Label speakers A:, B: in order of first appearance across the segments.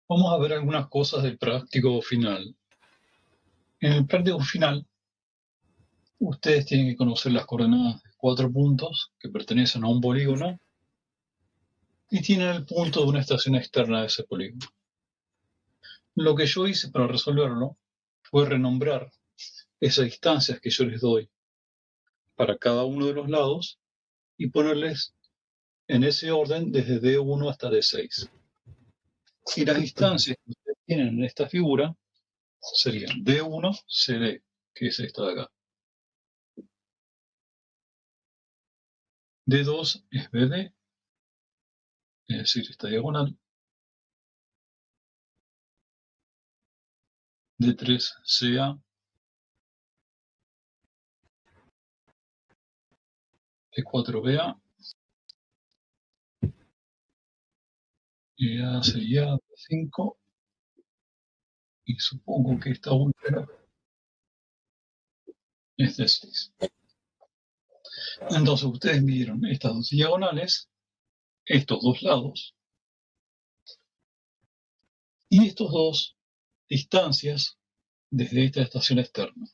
A: Vamos a ver algunas cosas del práctico final. En el práctico final, ustedes tienen que conocer las coordenadas de 4 puntos que pertenecen a un polígono y tienen el punto de una estación externa de ese polígono. Lo que yo hice para resolverlo fue renombrar esas distancias que yo les doy para cada uno de los lados y ponerles en ese orden desde D1 hasta D6. Y las distancias que ustedes tienen en esta figura serían D1 CD, que es esta de acá. D2 es BD, es decir, esta diagonal. D3 CA, D4 BA, EA sería D5, y supongo que esta última es D6. Entonces ustedes midieron estas dos diagonales, estos dos lados, y estos dos distancias desde esta estación externa.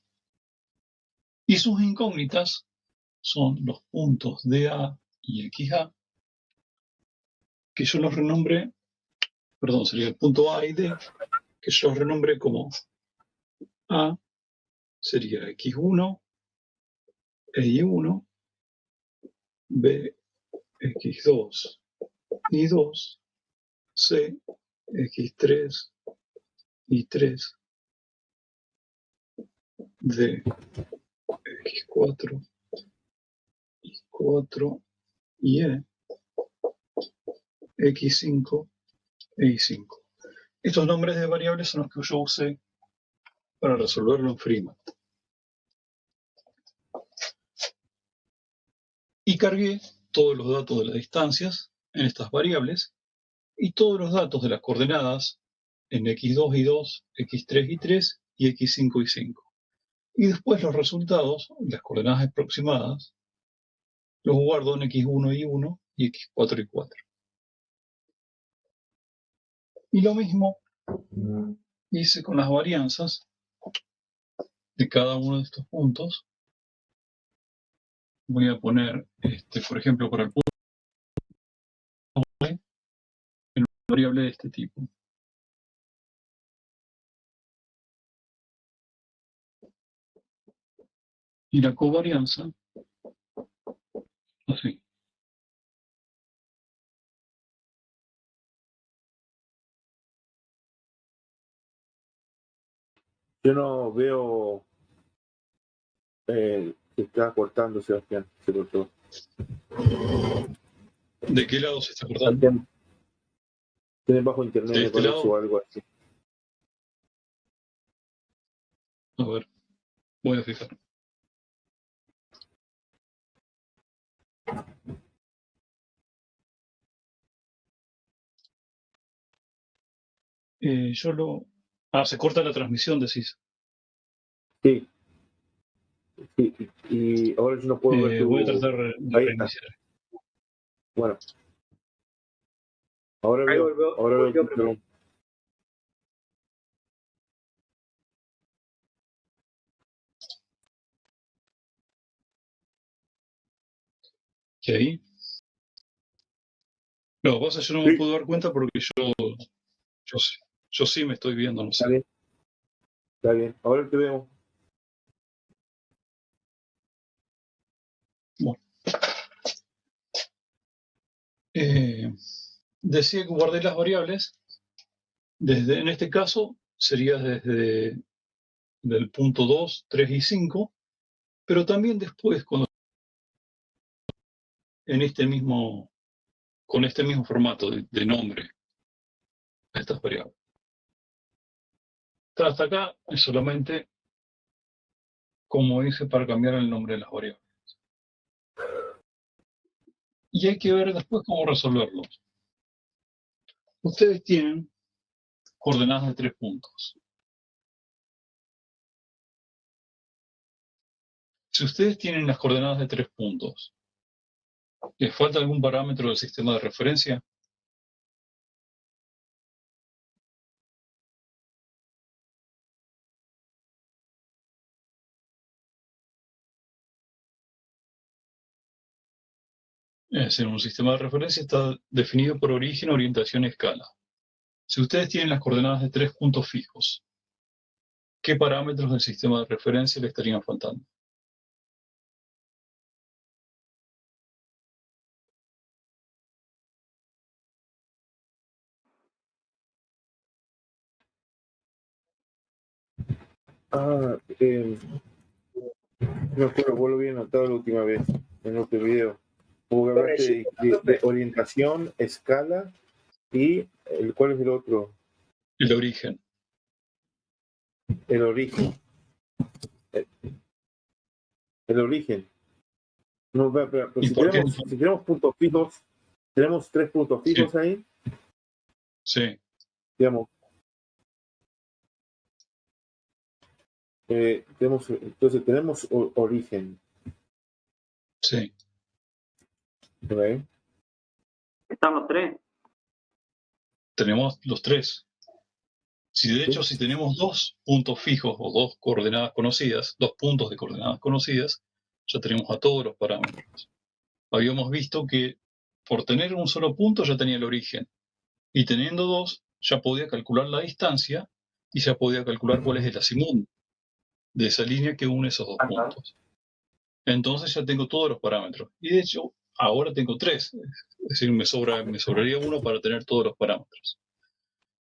A: Y sus incógnitas son los puntos DA y XA, que yo los renombré, perdón, sería el punto A y D, que yo los renombré como A, sería X1, Y1, B, X2, Y2, C, X3, Y3, D, X4, Y4, y E, X5 e Y5. Estos nombres de variables son los que yo usé para resolverlo en Freeman. Y cargué todos los datos de las distancias en estas variables y todos los datos de las coordenadas en X2, Y2, X3, Y3 y X5, Y5. Y después los resultados, las coordenadas aproximadas, los guardo en X1, Y1 y X4, Y4. Y lo mismo hice con las varianzas de cada uno de estos puntos. Voy a poner, por ejemplo, para el punto en una variable de este tipo. Y la covarianza, así.
B: Yo no veo que está cortando, Sebastián. Se cortó.
A: ¿De qué lado se está cortando?
B: Tiene bajo internet,
A: ¿De
B: me
A: este
B: parece,
A: lado?
B: o algo así.
A: A ver, voy a fijar. se corta la transmisión, decís.
B: Sí. Sí, y ahora yo no puedo ver tu...
A: Voy a tratar de reiniciar.
B: Bueno. Ahora veo. Ahora veo tu pregunta.
A: ¿Qué ahí? Lo que pasa es que yo no me puedo dar cuenta porque yo sí me estoy viendo, no sé.
B: Está bien. Ahora te veo.
A: Bueno. Decía que guardé las variables. En este caso sería desde del punto 2, 3 y 5, pero también después con este mismo formato de nombre a estas variables. Hasta acá es solamente como hice para cambiar el nombre de las variables. Y hay que ver después cómo resolverlo. Ustedes tienen coordenadas de 3 puntos. Si ustedes tienen las coordenadas de 3 puntos, ¿les falta algún parámetro del sistema de referencia? Es decir, un sistema de referencia está definido por origen, orientación y escala. Si ustedes tienen las coordenadas de 3 puntos fijos, ¿qué parámetros del sistema de referencia le estarían faltando?
B: Me acuerdo, vos lo había notado la última vez, en otro video. Porque hablaste de orientación, escala y ¿cuál es el otro?
A: El origen.
B: El origen. El origen. No, pero
A: ¿Y
B: si
A: por qué?
B: tenemos puntos fijos, tenemos 3 puntos
A: Sí,
B: fijos ahí,
A: sí,
B: digamos, entonces tenemos origen,
A: sí.
B: ¿ok?
C: Están los tres.
A: Tenemos los 3. Si de hecho, si tenemos 2 puntos fijos o 2 coordenadas conocidas, 2 puntos de coordenadas conocidas, ya tenemos a todos los parámetros. Habíamos visto que por tener un solo punto ya tenía el origen. Y teniendo 2, ya podía calcular la distancia y ya podía calcular cuál es el azimuth de esa línea que une esos 2 puntos. Entonces ya tengo todos los parámetros. Y de hecho, ahora tengo 3. Es decir, me sobraría uno para tener todos los parámetros.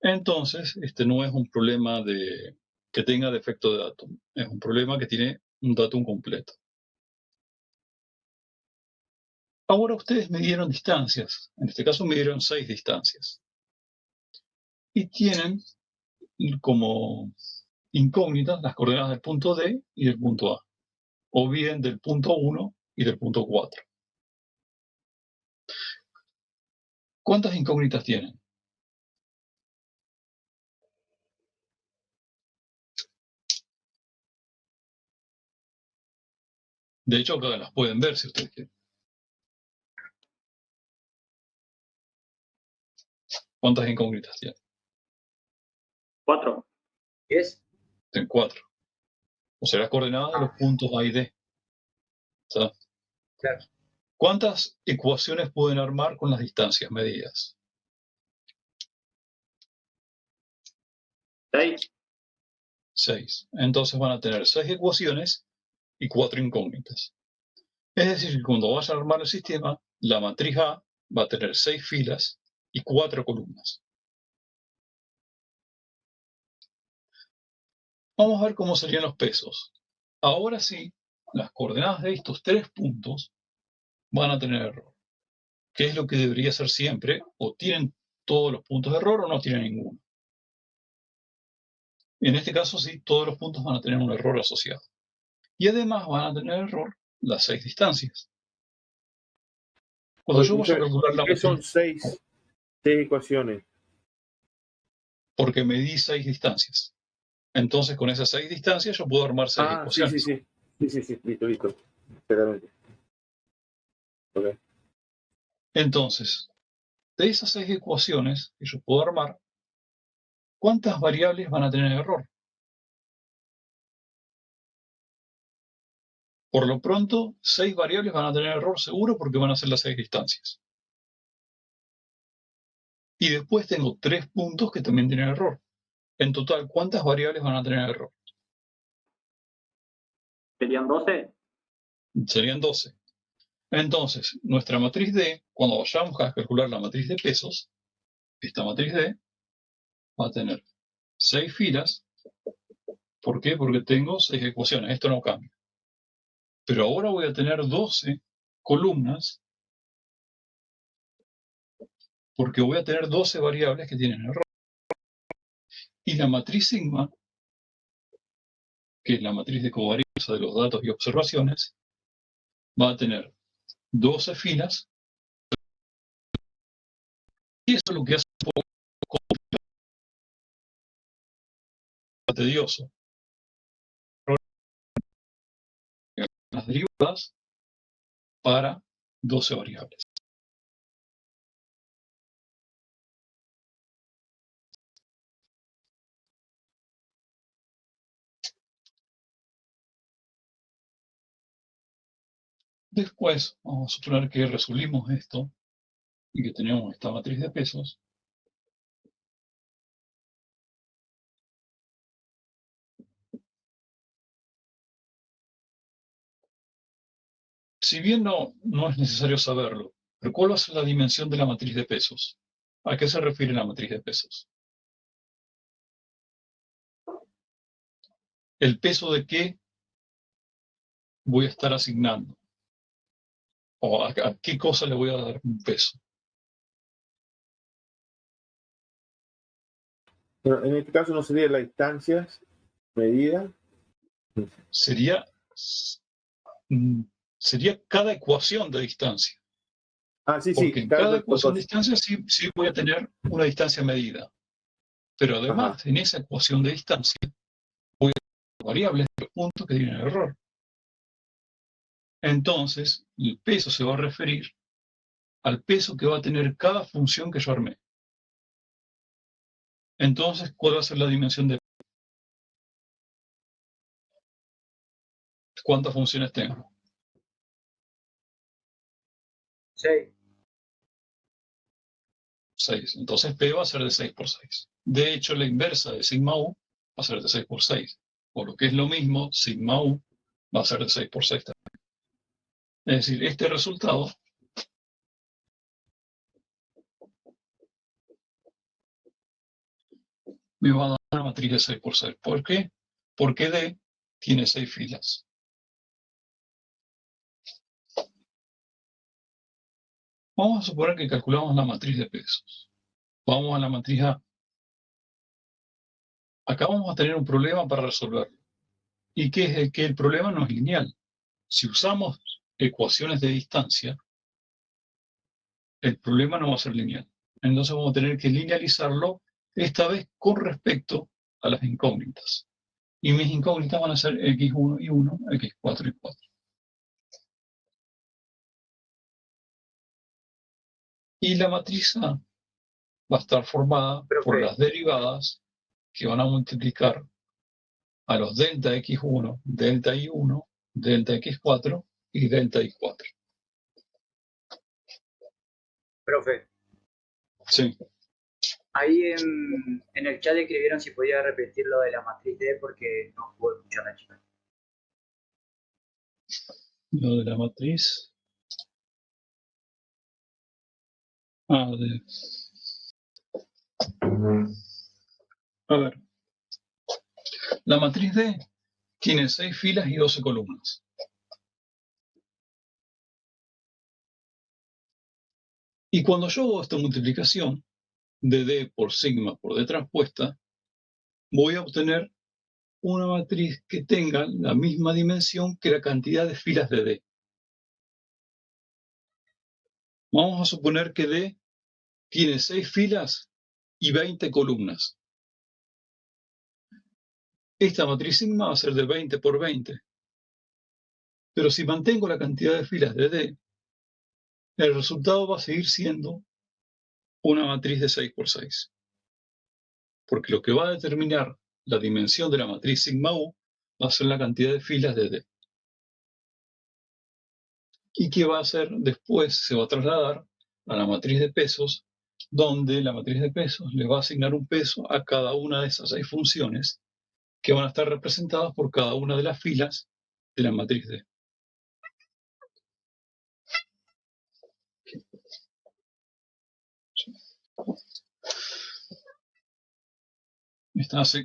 A: Entonces, este no es un problema de que tenga defecto de datum. Es un problema que tiene un datum completo. Ahora ustedes me dieron distancias. En este caso me dieron 6 distancias. Y tienen como incógnitas las coordenadas del punto D y del punto A. O bien del punto 1 y del punto 4. ¿Cuántas incógnitas tienen? De hecho, acá las pueden ver si ustedes quieren. ¿Cuántas incógnitas tienen?
C: 4.
D: 10.
A: Tienen 4. O sea, las coordenadas de los puntos A y D. ¿Está?
D: Claro.
A: ¿Cuántas ecuaciones pueden armar con las distancias medidas?
C: 6.
A: 6. Entonces van a tener 6 ecuaciones y 4 incógnitas. Es decir, que cuando vayan a armar el sistema, la matriz A va a tener 6 filas y 4 columnas. Vamos a ver cómo serían los pesos. Ahora sí, las coordenadas de estos 3 puntos van a tener error. ¿Qué es lo que debería ser siempre? O tienen todos los puntos de error o no tienen ninguno. En este caso sí, todos los puntos van a tener un error asociado. Y además van a tener error las 6 distancias. Cuando yo vaya a calcular la
B: ¿Qué son
A: matriz,
B: 6 ecuaciones?
A: porque medí 6 distancias. Entonces, con esas 6 distancias yo puedo armar 6 ecuaciones.
B: Sí, listo. Exactamente. Okay.
A: Entonces, de esas 6 ecuaciones que yo puedo armar, ¿cuántas variables van a tener error? Por lo pronto, 6 variables van a tener error seguro porque van a ser las 6 distancias. Y después tengo 3 puntos que también tienen error. En total, ¿cuántas variables van a tener error?
C: Serían 12.
A: Serían 12. Entonces, nuestra matriz D, cuando vayamos a calcular la matriz de pesos, esta matriz D va a tener 6 filas. ¿Por qué? Porque tengo 6 ecuaciones. Esto no cambia. Pero ahora voy a tener 12 columnas porque voy a tener 12 variables que tienen error. Y la matriz sigma, que es la matriz de covarianza de los datos y observaciones, va a tener 12 filas. Y eso es lo que hace un poco tedioso. Las derivadas para 12 variables. Después, vamos a suponer que resolvimos esto y que tenemos esta matriz de pesos. Si bien no es necesario saberlo, pero ¿cuál va a ser la dimensión de la matriz de pesos? ¿A qué se refiere la matriz de pesos? ¿El peso de qué voy a estar asignando? ¿O a qué cosa le voy a dar un peso?
B: Pero en este caso no sería la distancia medida.
A: Sería, sería cada ecuación de distancia.
B: Ah, sí,
A: Porque
B: sí,
A: en
B: cada
A: cada
B: dos
A: ecuación de
B: cosas.
A: distancia sí voy a tener una distancia medida. Pero
B: Ajá.
A: además, en esa ecuación de distancia, variables de los puntos que tienen error. Entonces, el peso se va a referir al peso que va a tener cada función que yo armé. Entonces, ¿cuál va a ser la dimensión de cuántas funciones tengo?
C: 6.
A: 6. Entonces, P va a ser de 6 por 6. De hecho, la inversa de sigma U va a ser de 6 por 6. O lo que es lo mismo, sigma U va a ser de 6 por 6 también. Es decir, este resultado me va a dar una matriz de 6 por 6. ¿Por qué? Porque D tiene 6 filas. Vamos a suponer que calculamos la matriz de pesos. Vamos a la matriz A. Acá vamos a tener un problema para resolverlo. Y que es que el problema no es lineal. Si usamos ecuaciones de distancia, el problema no va a ser lineal. Entonces vamos a tener que linealizarlo, esta vez con respecto a las incógnitas. Y mis incógnitas van a ser x1 y 1, x4 y 4. Y la matriz A va a estar formada por las derivadas que van a multiplicar a los delta x1, delta y1, delta x4 y delta y4.
C: Profe,
A: Sí,
C: ahí en el chat escribieron si podía repetir lo de la matriz D porque no puedo escuchar a la chica.
A: lo de la matriz. A ver, la matriz D tiene 6 filas y 12 columnas. Y cuando yo hago esta multiplicación de D por sigma por D transpuesta, voy a obtener una matriz que tenga la misma dimensión que la cantidad de filas de D. Vamos a suponer que D tiene 6 filas y 20 columnas. Esta matriz sigma va a ser de 20 por 20. Pero si mantengo la cantidad de filas de D, el resultado va a seguir siendo una matriz de 6 por 6. Porque lo que va a determinar la dimensión de la matriz sigma U va a ser la cantidad de filas de D. ¿Y qué va a hacer después? Se va a trasladar a la matriz de pesos, donde la matriz de pesos le va a asignar un peso a cada una de esas 6 funciones que van a estar representadas por cada una de las filas de la matriz D.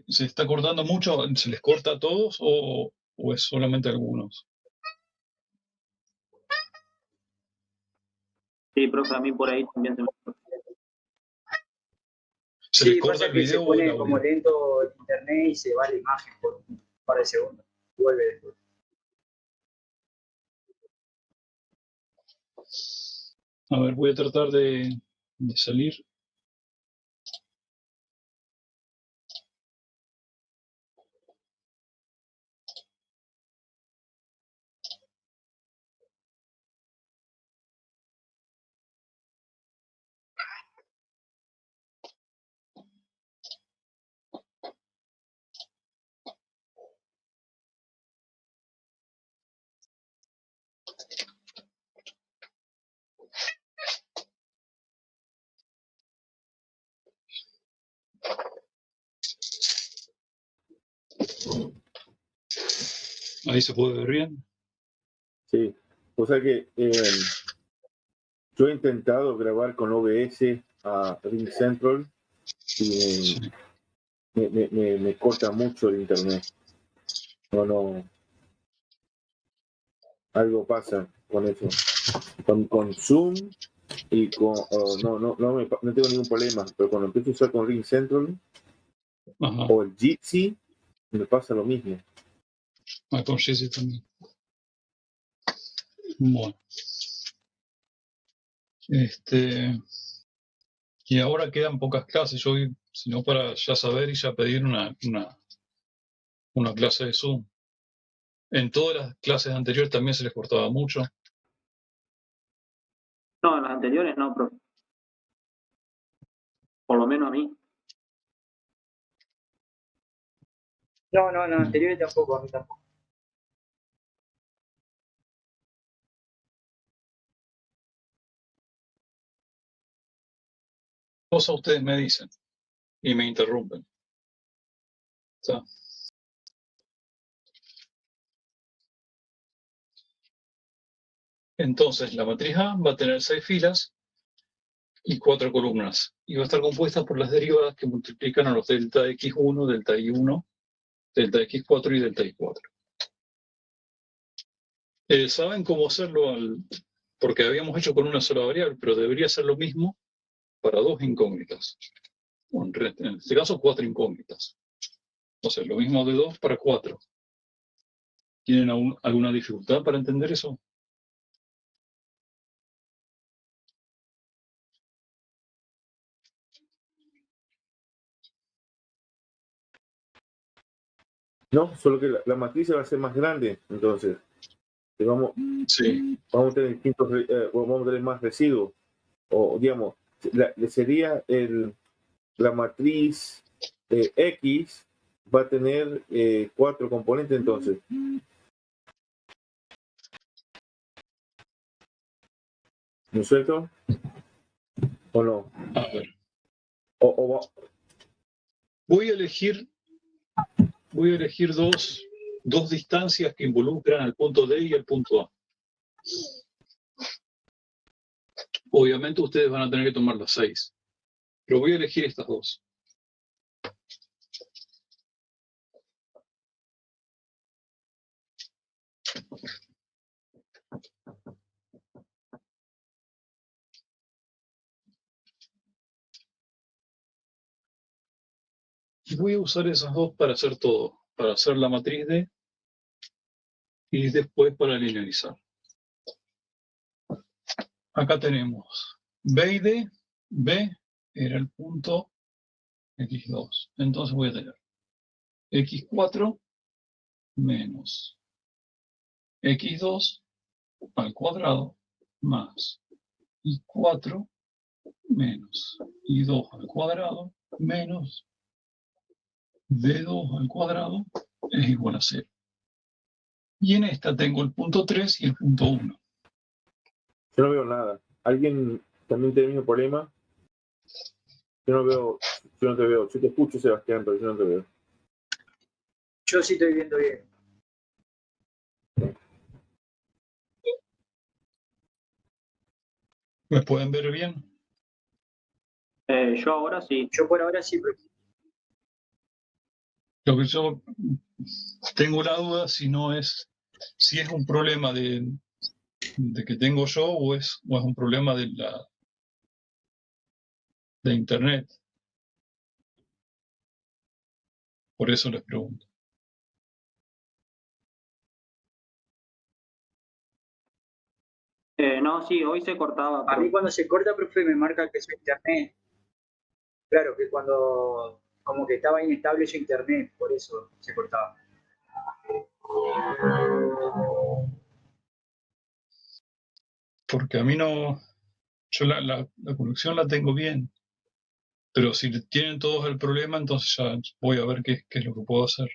A: ¿Se está cortando mucho? ¿Se les corta a todos o es solamente a algunos?
C: Sí, profe, a mí por ahí también se me...
A: ¿Se les
C: Sí,
A: corta
C: pasa
A: el
C: que se
A: video o el
C: pone como
A: audio?
C: lento el internet y se va la imagen por un par de segundos. Vuelve después.
A: A ver, voy a tratar de salir. Ahí se puede ver bien.
B: Sí. O sea que yo he intentado grabar con OBS a Ring Central y
A: Sí.
B: me corta mucho el internet. No, algo pasa con eso. Con Zoom y con no tengo ningún problema, pero cuando empiezo a usar con Ring Central
A: Ajá.
B: o el Jitsi me pasa lo mismo.
A: Ah, con Jesse también. Bueno. Y ahora quedan pocas clases. Yo, sino para ya saber y ya pedir una clase de Zoom. En todas las clases anteriores también se les cortaba mucho.
D: No, en las anteriores no, profe. Por lo menos a mí.
C: No, en los anteriores tampoco, a mí tampoco.
A: Cosa ustedes me dicen y me interrumpen. ¿Está? Entonces, la matriz A va a tener 6 filas y 4 columnas. Y va a estar compuesta por las derivadas que multiplican a los delta x1, delta y1, delta x4 y delta y4. ¿Saben cómo hacerlo? Porque habíamos hecho con una sola variable, pero debería ser lo mismo para dos incógnitas. Bueno, en este caso, 4 incógnitas. O sea, lo mismo de 2 para 4. ¿Tienen alguna dificultad para entender eso?
B: No, solo que la matriz va a ser más grande, entonces vamos a tener distintos, vamos a tener más residuos, o digamos, sería la matriz X va a tener 4 componentes, entonces. ¿No es cierto? ¿O no?
A: A ver. Voy a elegir dos distancias que involucran al punto D y al punto A. Obviamente ustedes van a tener que tomar las 6, pero voy a elegir estas dos. Voy a usar esas dos para hacer todo, para hacer la matriz D y después para linearizar. Acá tenemos B y D. B era el punto X2. Entonces voy a tener X4 menos X2 al cuadrado más Y4 menos Y2 al cuadrado menos D2 al cuadrado es igual a 0. Y en esta tengo el punto 3 y el punto 1.
B: Yo no veo nada. ¿Alguien también tiene el mismo problema? Yo no te veo. Yo te escucho, Sebastián, pero yo no te veo.
C: Yo sí estoy viendo bien.
A: ¿Me pueden ver bien?
D: Yo ahora sí.
C: Yo por ahora sí, profe.
A: Lo que yo tengo la duda si es un problema de que tengo yo o es un problema de internet. Por eso les pregunto.
D: No, sí, hoy se cortaba.
C: A mí cuando se corta, profe, me marca que su internet. Claro, que cuando como que estaba inestable su internet, por eso se cortaba.
A: Porque a mí no, yo la conexión la tengo bien. Pero si tienen todos el problema, entonces ya voy a ver qué es lo que puedo hacer.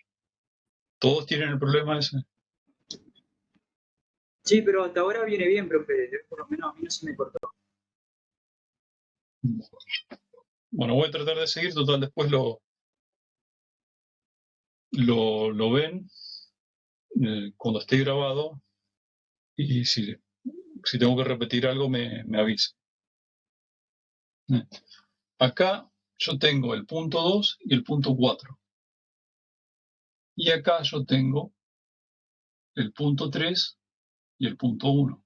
A: ¿Todos tienen el problema ese?
C: Sí, pero hasta ahora viene bien, profe. Por lo menos a mí no se me cortó.
A: Bueno, voy a tratar de seguir, total, después lo ven cuando esté grabado, y si tengo que repetir algo, me avisa. Acá yo tengo el punto 2 y el punto 4. Y acá yo tengo el punto 3 y el punto 1.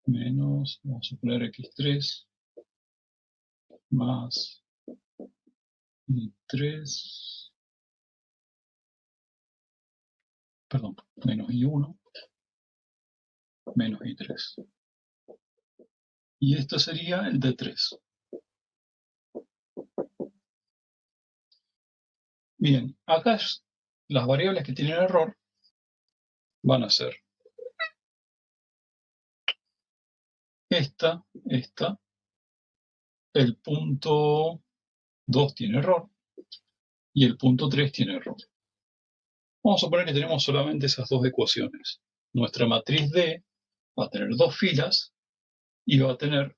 A: Menos, vamos a poner x3, más y3, perdón, menos y1, menos y3. Y esto sería el d3. Bien, acá las variables que tienen error van a ser esta, el punto 2 tiene error y el punto 3 tiene error. Vamos a suponer que tenemos solamente esas dos ecuaciones. Nuestra matriz D va a tener dos filas y va a tener...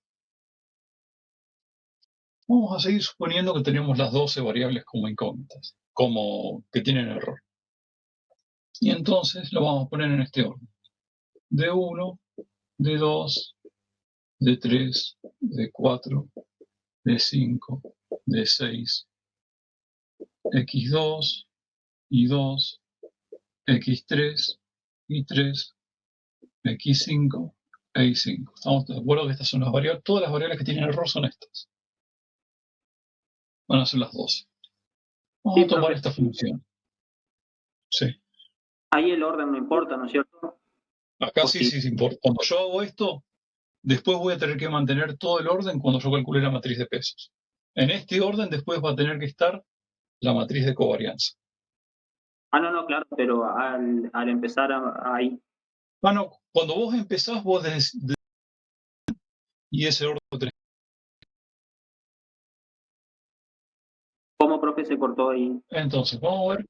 A: Vamos a seguir suponiendo que tenemos las 12 variables como incógnitas, como que tienen error. Y entonces lo vamos a poner en este orden. D1, D2, D3, D4, D5, D6, X2, Y2, X3, Y3, X5 e Y5. Estamos de acuerdo que estas son las variables, todas las variables que tienen error son estas. Van a ser las 12. Vamos a tomar esta función. Sí.
D: Ahí el orden no importa, ¿no es cierto?
A: Acá sí importa. Cuando yo hago esto, después voy a tener que mantener todo el orden cuando yo calcule la matriz de pesos. En este orden después va a tener que estar la matriz de covarianza.
D: No, claro, pero al empezar ahí.
A: No, cuando vos empezás, vos y ese orden tenés.
D: ¿Cómo, profe, se cortó ahí?
A: Entonces, vamos a ver.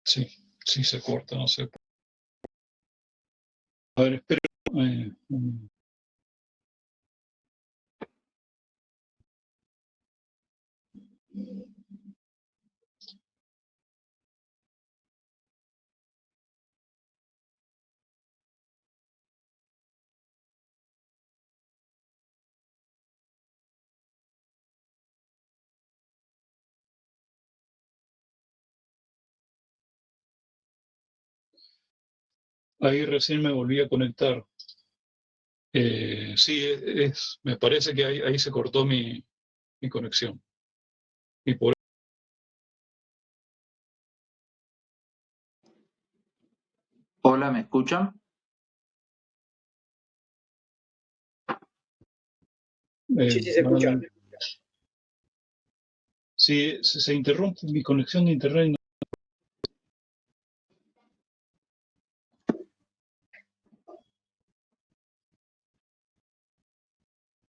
A: Sí, sí se corta, no sé. A ver, espero. Ahí recién me volví a conectar. Sí, me parece que ahí se cortó mi conexión. Y por
E: Hola, ¿me escuchan?
C: Sí, se escucha.
A: Sí, se interrumpe mi conexión de internet.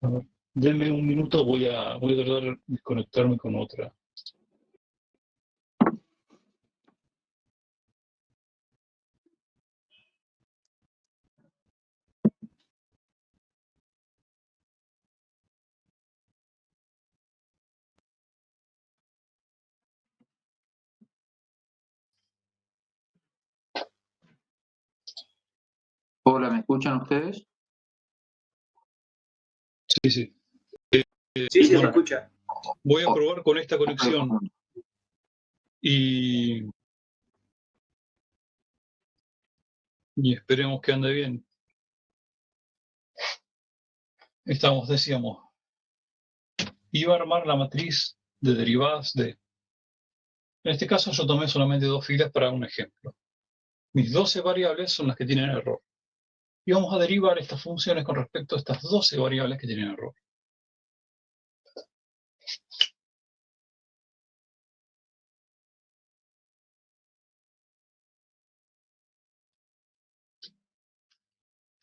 A: A ver, denme un minuto, voy a tratar de conectarme con otra.
E: Hola, ¿me escuchan ustedes?
A: Sí, sí.
C: Sí, se escucha.
A: Voy a probar con esta conexión y esperemos que ande bien. Decíamos, iba a armar la matriz de derivadas de... En este caso yo tomé solamente dos filas para un ejemplo. Mis 12 variables son las que tienen error. Y vamos a derivar estas funciones con respecto a estas 12 variables que tienen error.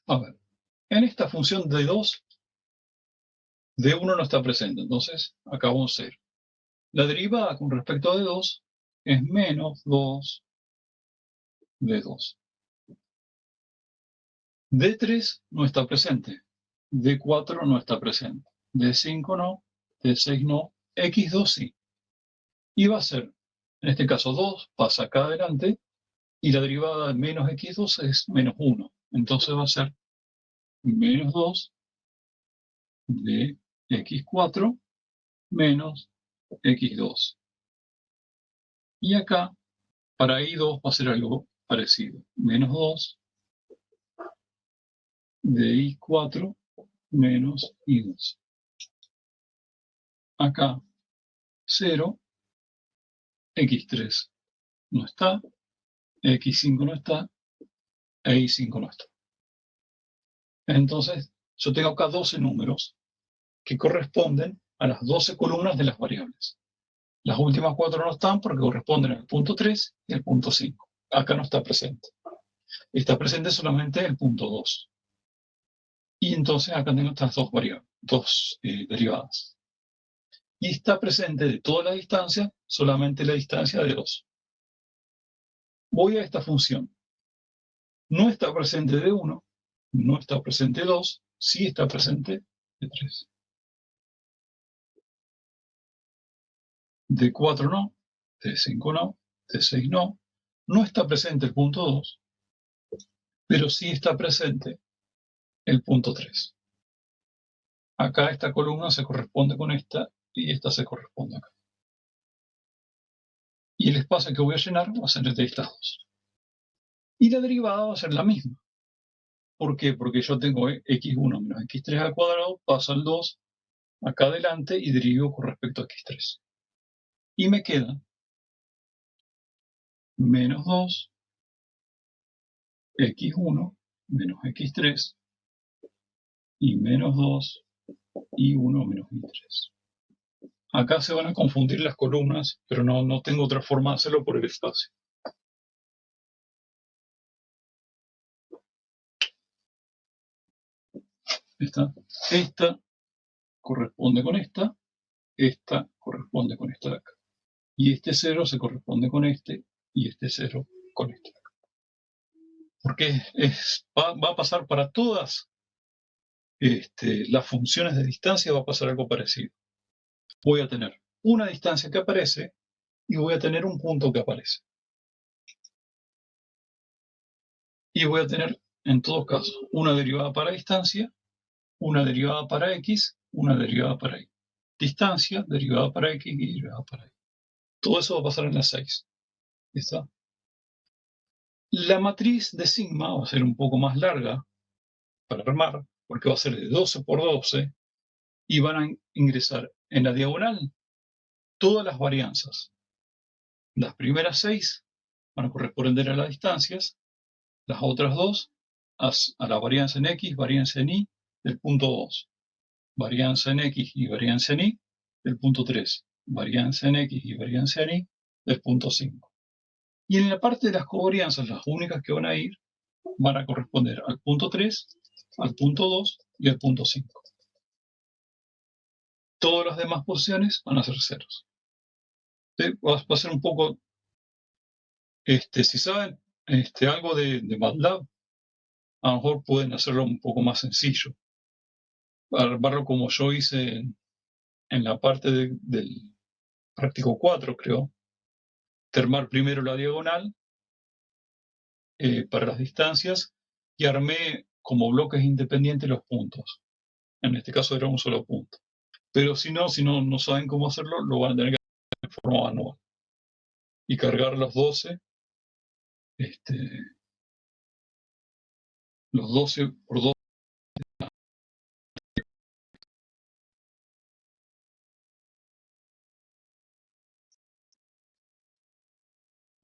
A: A ver, en esta función de 2, D1 no está presente, entonces acá un 0. La derivada con respecto a D2 es menos 2 D2. D3 no está presente, D4 no está presente, D5 no, D6 no, X2 sí. Y va a ser, en este caso 2 pasa acá adelante y la derivada de menos X2 es menos 1. Entonces va a ser menos 2 de X4 menos X2. Y acá, para I2 va a ser algo parecido. Menos 2 de I4 menos I2. Acá 0, X3 no está, X5 no está, e I5 no está. Entonces, yo tengo acá 12 números que corresponden a las 12 columnas de las variables. Las últimas 4 no están porque corresponden al punto 3 y al punto 5. Acá no está presente. Está presente solamente el punto 2. Y entonces acá tengo estas dos variables, derivadas. Y está presente de toda la distancia, solamente la distancia de 2. Voy a esta función. No está presente de 1, no está presente de 2, sí está presente de 3. De 4 no, de 5 no, de 6 no. No está presente el punto 2, pero sí está presente el punto 3. Acá esta columna se corresponde con esta y esta se corresponde acá. Y el espacio que voy a llenar va a ser de estas dos. Y la derivada va a ser la misma. ¿Por qué? Porque yo tengo x1 menos x3 al cuadrado, paso al 2 acá adelante y derivo con respecto a x3. Y me queda menos 2 x1 menos x3 y menos 2 y1 menos y3. Acá se van a confundir las columnas, pero no tengo otra forma de hacerlo por el espacio. Esta corresponde con esta corresponde con esta de acá. Y este 0 se corresponde con este, y este 0 con este de acá. Porque va a pasar para todas las funciones de distancia, va a pasar algo parecido. Voy a tener una distancia que aparece y voy a tener un punto que aparece. Y voy a tener, en todos casos, una derivada para distancia, una derivada para x, una derivada para y. Distancia, derivada para x y derivada para y. Todo eso va a pasar en la 6. ¿Está? La matriz de sigma va a ser un poco más larga para armar, porque va a ser de 12 por 12, y van a ingresar en la diagonal todas las varianzas. Las primeras 6 van a corresponder a las distancias, las otras 2 a la varianza en x, varianza en y del punto 2, varianza en x y varianza en y del punto 3, varianza en x y varianza en y del punto 5. Y en la parte de las covarianzas, las únicas que van a ir van a corresponder al punto 3, al punto 2 y al punto 5. Todas las demás posiciones van a ser ceros. Va a ser un poco, si saben algo de MATLAB, a lo mejor pueden hacerlo un poco más sencillo. Armarlo como yo hice en la parte del práctico 4, creo. Termar primero la diagonal para las distancias y armé como bloques independientes los puntos. En este caso era un solo punto. Pero si no saben cómo hacerlo, lo van a tener que hacer de forma manual. Y cargar los 12, los 12 por 12.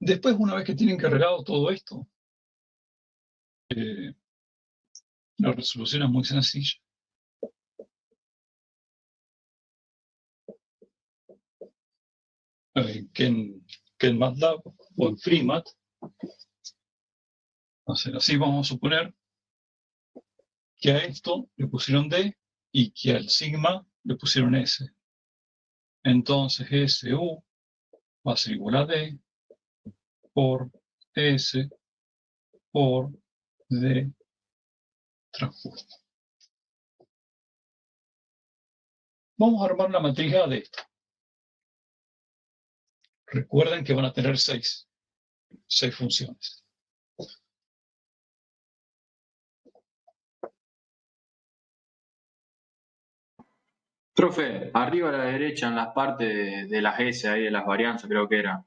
A: Después, una vez que tienen cargado todo esto, la resolución es muy sencilla. Que en MATLAB o en FreeMat, así vamos a suponer que a esto le pusieron D y que al sigma le pusieron S. Entonces SU va a ser igual a D por S por D transpuesto. Vamos a armar la matriz A de esto. Recuerden que van a tener 6 funciones.
E: Profe, arriba a la derecha en las partes de las S ahí de las varianzas creo que era.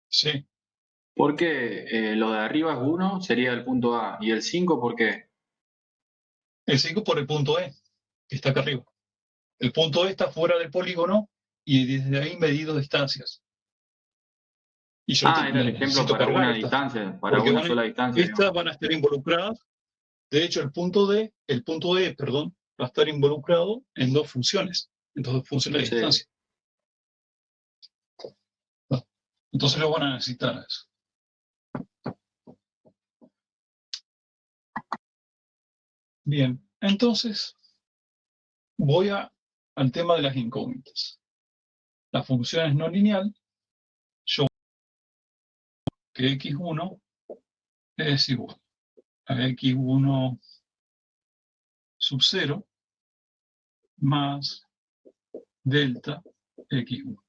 A: Sí.
E: ¿Por qué lo de arriba es 1 sería el punto A y el 5 por qué?
A: El 5 por el punto E, que está acá arriba. El punto E está fuera del polígono y desde ahí medido distancias. Y yo
E: Era el ejemplo
A: necesito
E: para
A: cargar
E: una
A: estas,
E: distancia, para
A: porque
E: una sola distancia.
A: estas van a estar involucradas. De hecho, el punto E, va a estar involucrado en 2 funciones, en 2 funciones de distancia. Entonces lo van a necesitar a eso. Bien, entonces voy al tema de las incógnitas. La función es no lineal. Yo que x1 es igual a x1 sub 0 más delta x1.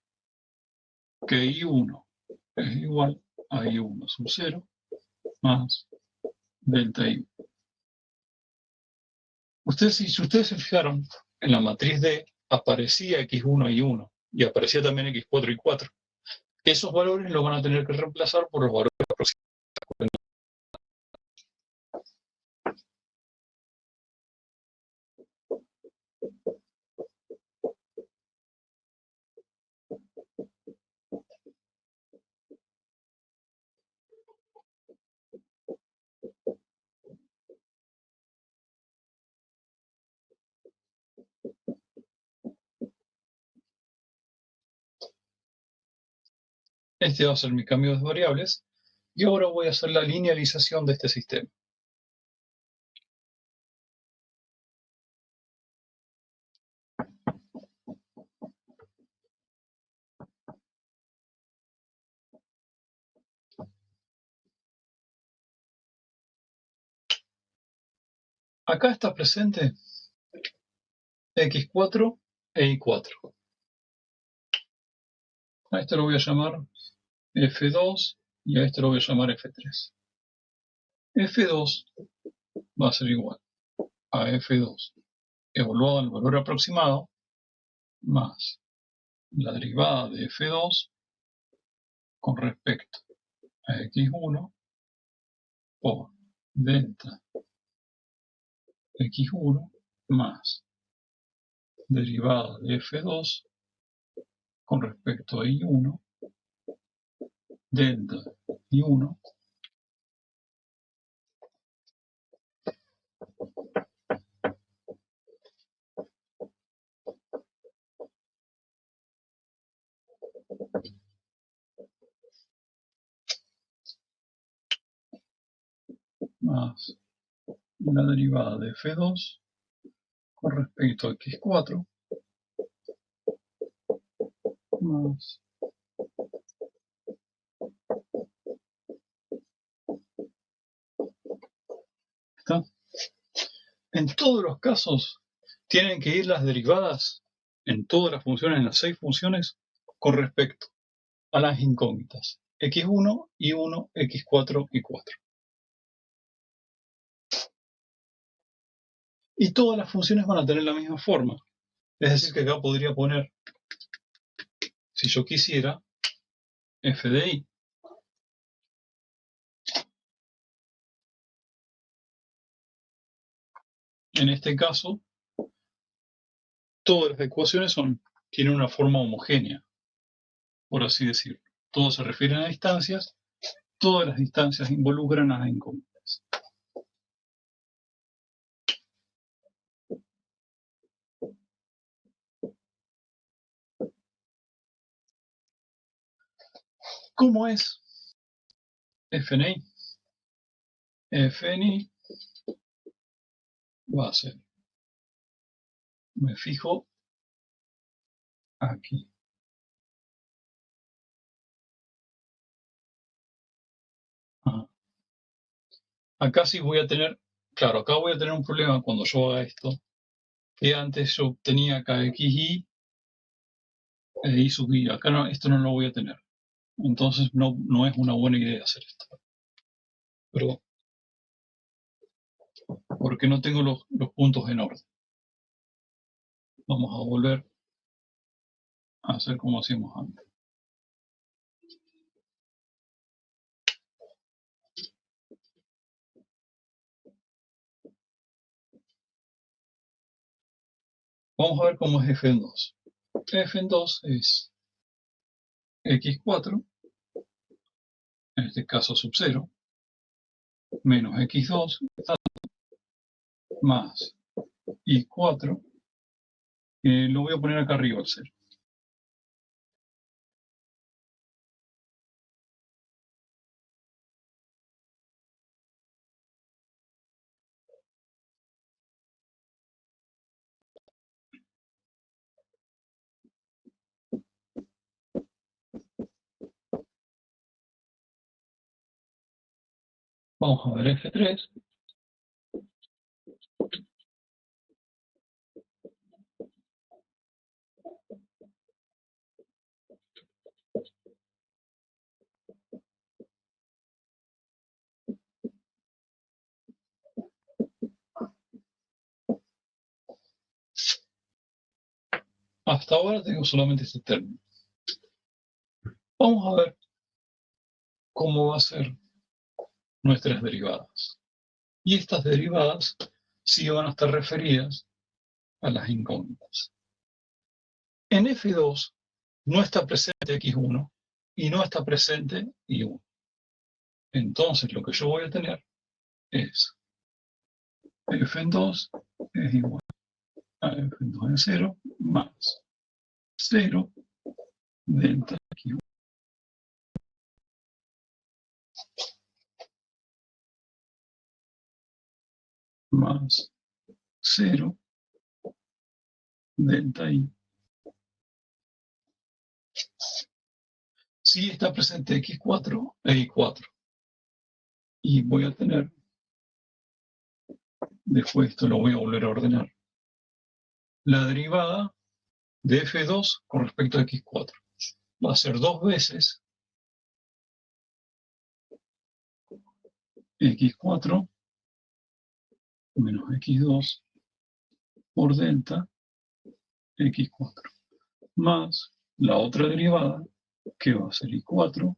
A: Que y1 es igual a y1 sub 0 más delta y1. Si ustedes se fijaron, en la matriz D aparecía x1 y 1 y aparecía también x4 y 4. Esos valores los van a tener que reemplazar por los valores aproximados. Este va a ser mi cambio de variables y ahora voy a hacer la linealización de este sistema. Acá está presente x4 e y4. A esto lo voy a llamar f2 y a esto lo voy a llamar f3. f2 va a ser igual a f2 evaluado al valor aproximado más la derivada de f2 con respecto a x1 por delta x1 más derivada de f2 con respecto a y1 delta y1 más la derivada de f2 con respecto a x4 más ¿está? En todos los casos tienen que ir las derivadas en todas las funciones, en las 6 funciones, con respecto a las incógnitas x1, y1, x4 y 4. Y todas las funciones van a tener la misma forma. Es decir, que acá podría poner, si yo quisiera, f de y. En este caso, todas las ecuaciones tienen una forma homogénea, por así decirlo. Todos se refieren a distancias, todas las distancias involucran a las incógnitas. ¿Cómo es fni? Fni va a ser, me fijo aquí. Acá sí voy a tener, claro, acá voy a tener un problema cuando yo haga esto, que antes yo tenía acá xy e y sub i. Acá no, esto no lo voy a tener. Entonces no es una buena idea hacer esto. Pero, porque no tengo los puntos en orden. Vamos a volver a hacer como hacíamos antes. Vamos a ver cómo es f en 2. F en 2 es x4, en este caso sub 0, menos x2, más y4, lo voy a poner acá arriba el 0. Vamos a ver f3. Hasta ahora tengo solamente este término. Vamos a ver cómo va a ser nuestras derivadas. Y estas derivadas sí van a estar referidas a las incógnitas. En f2 no está presente x1 y no está presente y1. Entonces lo que yo voy a tener es f en 2 es igual a f en 2 en 0 más 0 delta x1 más 0 delta y. Si está presente x4 e y4. Y voy a tener, después esto lo voy a volver a ordenar, la derivada de f2 con respecto a x4. Va a ser 2 veces x4 menos x2 por delta x4 más la otra derivada que va a ser y4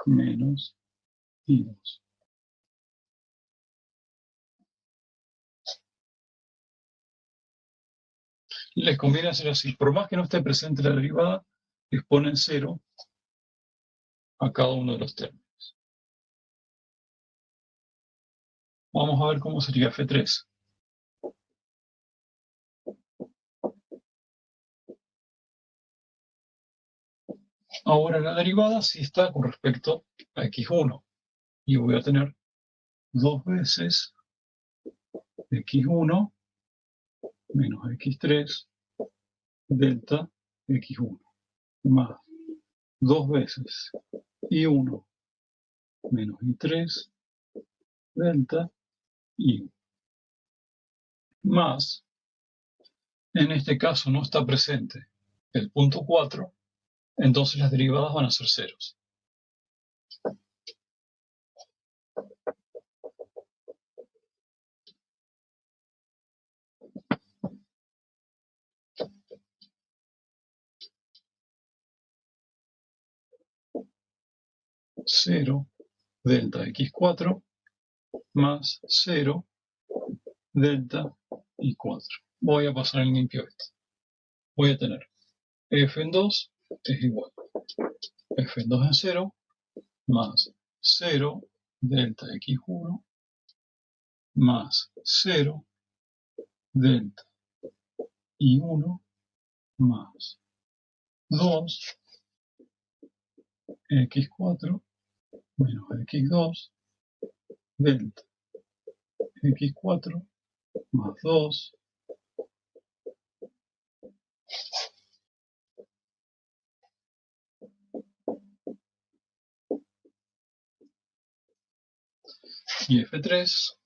A: menos y2. Les conviene hacer así. Por más que no esté presente la derivada, les ponen 0 a cada uno de los términos. Vamos a ver cómo sería f3. Ahora la derivada sí está con respecto a x1. Y voy a tener 2 veces x1 menos x3 delta x1 más 2 veces y1 menos y3 delta y más, en este caso no está presente el punto 4, entonces las derivadas van a ser ceros. Cero delta x4 más 0 delta y4. Voy a pasar en limpio esto. Voy a tener f en 2 es igual a f en 2 en 0 más 0 delta x1 más 0 delta y1 más 2 x4 menos x2 delta x4 más 2 y F3,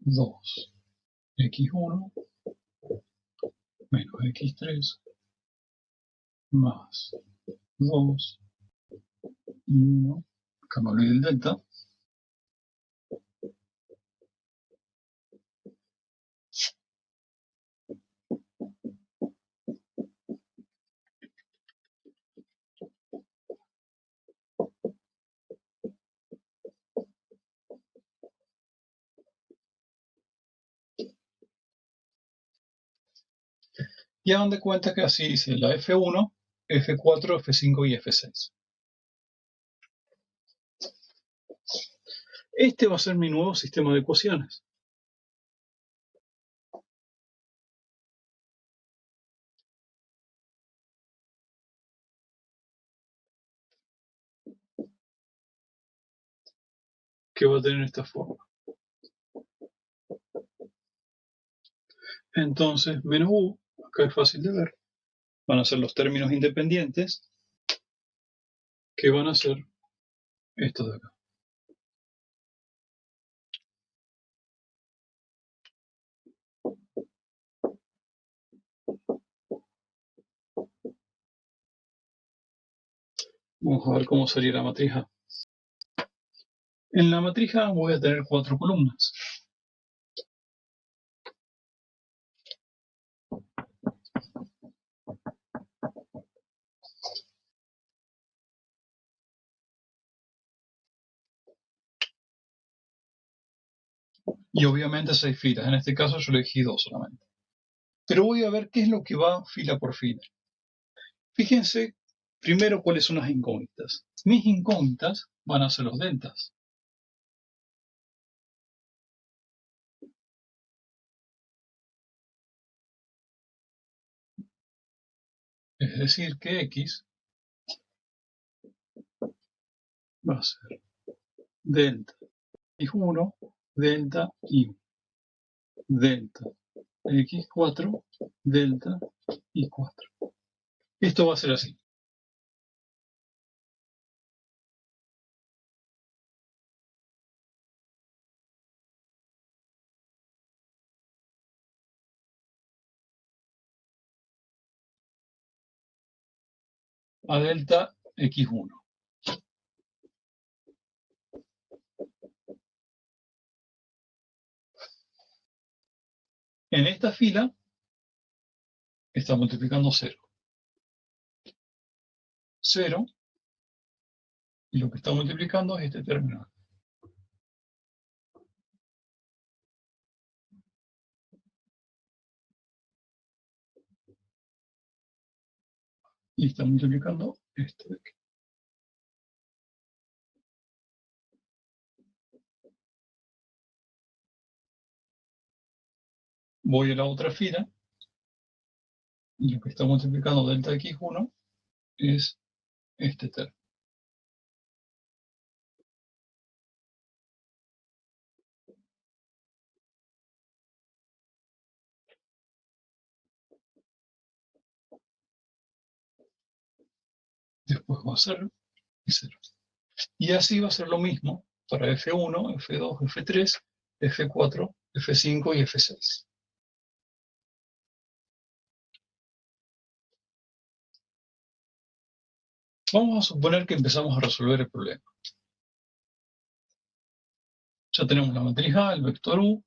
A: 2, X1, menos X3, más 2 y 1, acá me olvidé el delta, y hagan de cuenta que así dice la F1, F4, F5 y F6. Este va a ser mi nuevo sistema de ecuaciones. Que va a tener esta forma. Entonces, menos U, acá es fácil de ver, van a ser los términos independientes que van a ser estos de acá. Vamos a ver cómo sería la matriz A. En la matriz A voy a tener 4 columnas. Y obviamente 6 filas. En este caso yo elegí 2 solamente. Pero voy a ver qué es lo que va fila por fila. Fíjense primero cuáles son las incógnitas. Mis incógnitas van a ser los deltas. Es decir, que X va a ser delta X1, delta Y1, delta X4, delta Y4. Esto va a ser así. A delta X1. En esta fila está multiplicando 0. 0, y lo que está multiplicando es este término. Y está multiplicando esto de aquí. Voy a la otra fila, y lo que está multiplicando delta X1 es este término. Después va a ser 0. Y así va a ser lo mismo para F1, F2, F3, F4, F5 y F6. Vamos a suponer que empezamos a resolver el problema. Ya tenemos la matriz A, el vector U,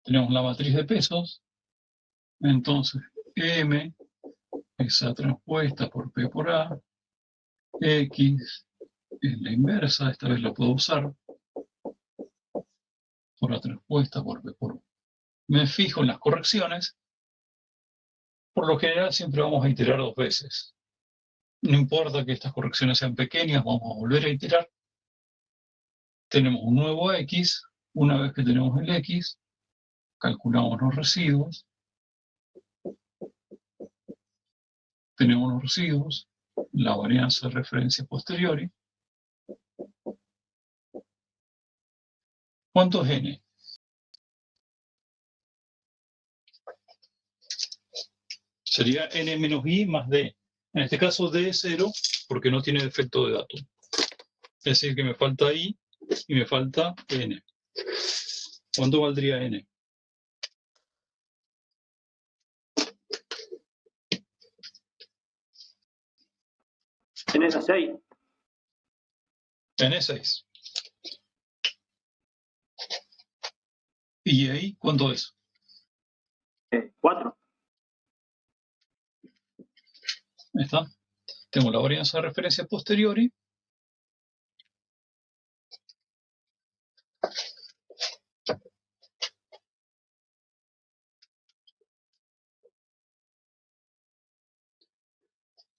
A: tenemos la matriz de pesos. Entonces, M es A transpuesta por P por A, X es la inversa, esta vez la puedo usar, por A transpuesta por P por U. Me fijo en las correcciones. Por lo general siempre vamos a iterar 2 veces. No importa que estas correcciones sean pequeñas, vamos a volver a iterar. Tenemos un nuevo X. Una vez que tenemos el X, calculamos los residuos. Tenemos los residuos, la varianza de referencia posteriori. ¿Cuánto es n? Sería n menos i más d. En este caso d es 0 porque no tiene defecto de dato. Es decir, que me falta I y me falta N. ¿Cuánto valdría N?
D: Tenés a 6.
A: N6. ¿Y ahí cuánto es?
D: 4.
A: Ahí está. Tengo la varianza de referencia posteriori.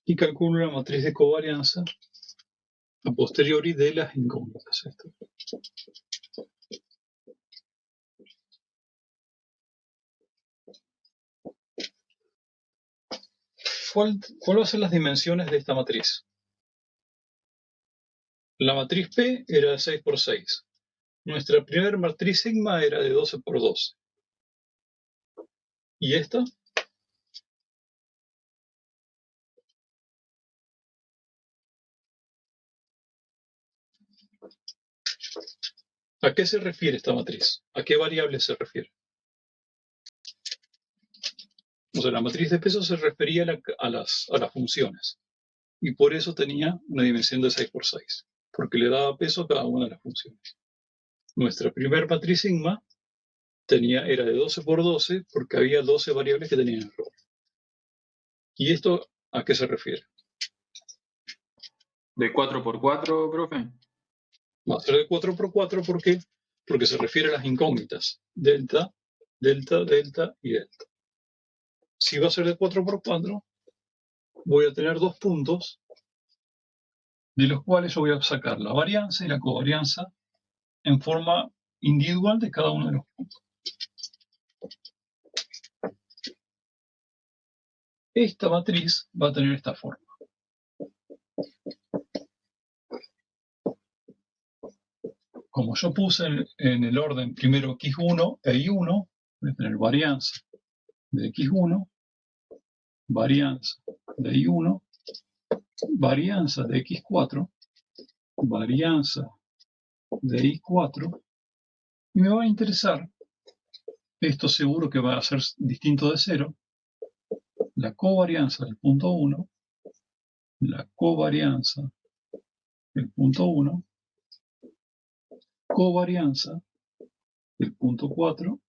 A: Y calculo la matriz de covarianza a posteriori de las incógnitas. ¿Cuál va a ser las dimensiones de esta matriz? La matriz P era de 6 por 6. Nuestra primera matriz sigma era de 12 por 12. ¿Y esta? ¿A qué se refiere esta matriz? ¿A qué variable se refiere? O sea, la matriz de peso se refería a las funciones. Y por eso tenía una dimensión de 6 por 6. Porque le daba peso a cada una de las funciones. Nuestra primera matriz sigma era de 12 por 12 porque había 12 variables que tenían error. ¿Y esto a qué se refiere?
E: ¿De 4 por 4, profe?
A: Va a ser de 4 por 4 ¿por qué? Porque se refiere a las incógnitas. Delta, delta, delta y delta. Si va a ser de 4 por 4, voy a tener dos puntos de los cuales yo voy a sacar la varianza y la covarianza en forma individual de cada uno de los puntos. Esta matriz va a tener esta forma. Como yo puse en el orden primero x1 e y1, voy a tener varianza de x1, varianza de y1, varianza de x4, varianza de y4, y me va a interesar, esto seguro que va a ser distinto de 0, la covarianza del punto 1, la covarianza del punto 1, covarianza del punto 4,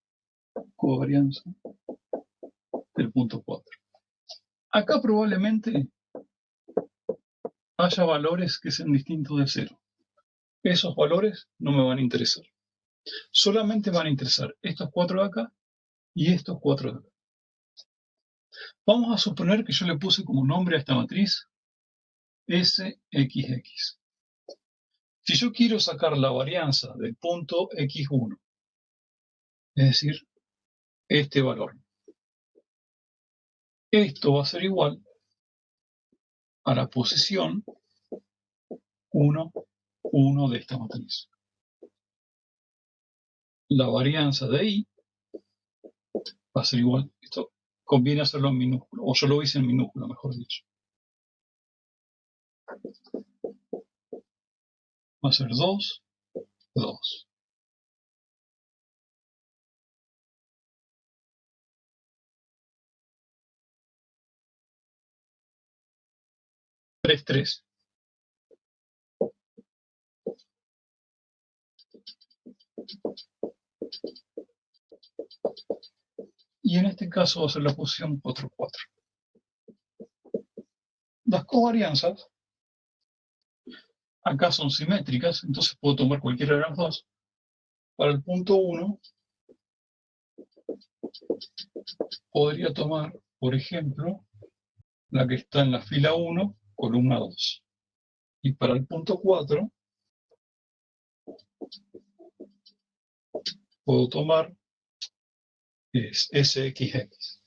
A: covarianza del punto 4. Acá probablemente haya valores que sean distintos de 0. Esos valores no me van a interesar. Solamente van a interesar estos 4 de acá y estos 4 de acá. Vamos a suponer que yo le puse como nombre a esta matriz SXX. Si yo quiero sacar la varianza del punto X1, es decir, este valor, esto va a ser igual a la posición 1, 1 de esta matriz. La varianza de I va a ser igual, esto conviene hacerlo en minúsculo, o yo lo hice en minúsculo, mejor dicho. Va a ser 2, 2. Tres, 3. Y en este caso va a ser la posición 4, 4. Las covarianzas acá son simétricas, entonces puedo tomar cualquiera de las dos. Para el punto 1, podría tomar, por ejemplo, la que está en la fila 1, columna 2. Y para el punto 4, puedo tomar es SXX.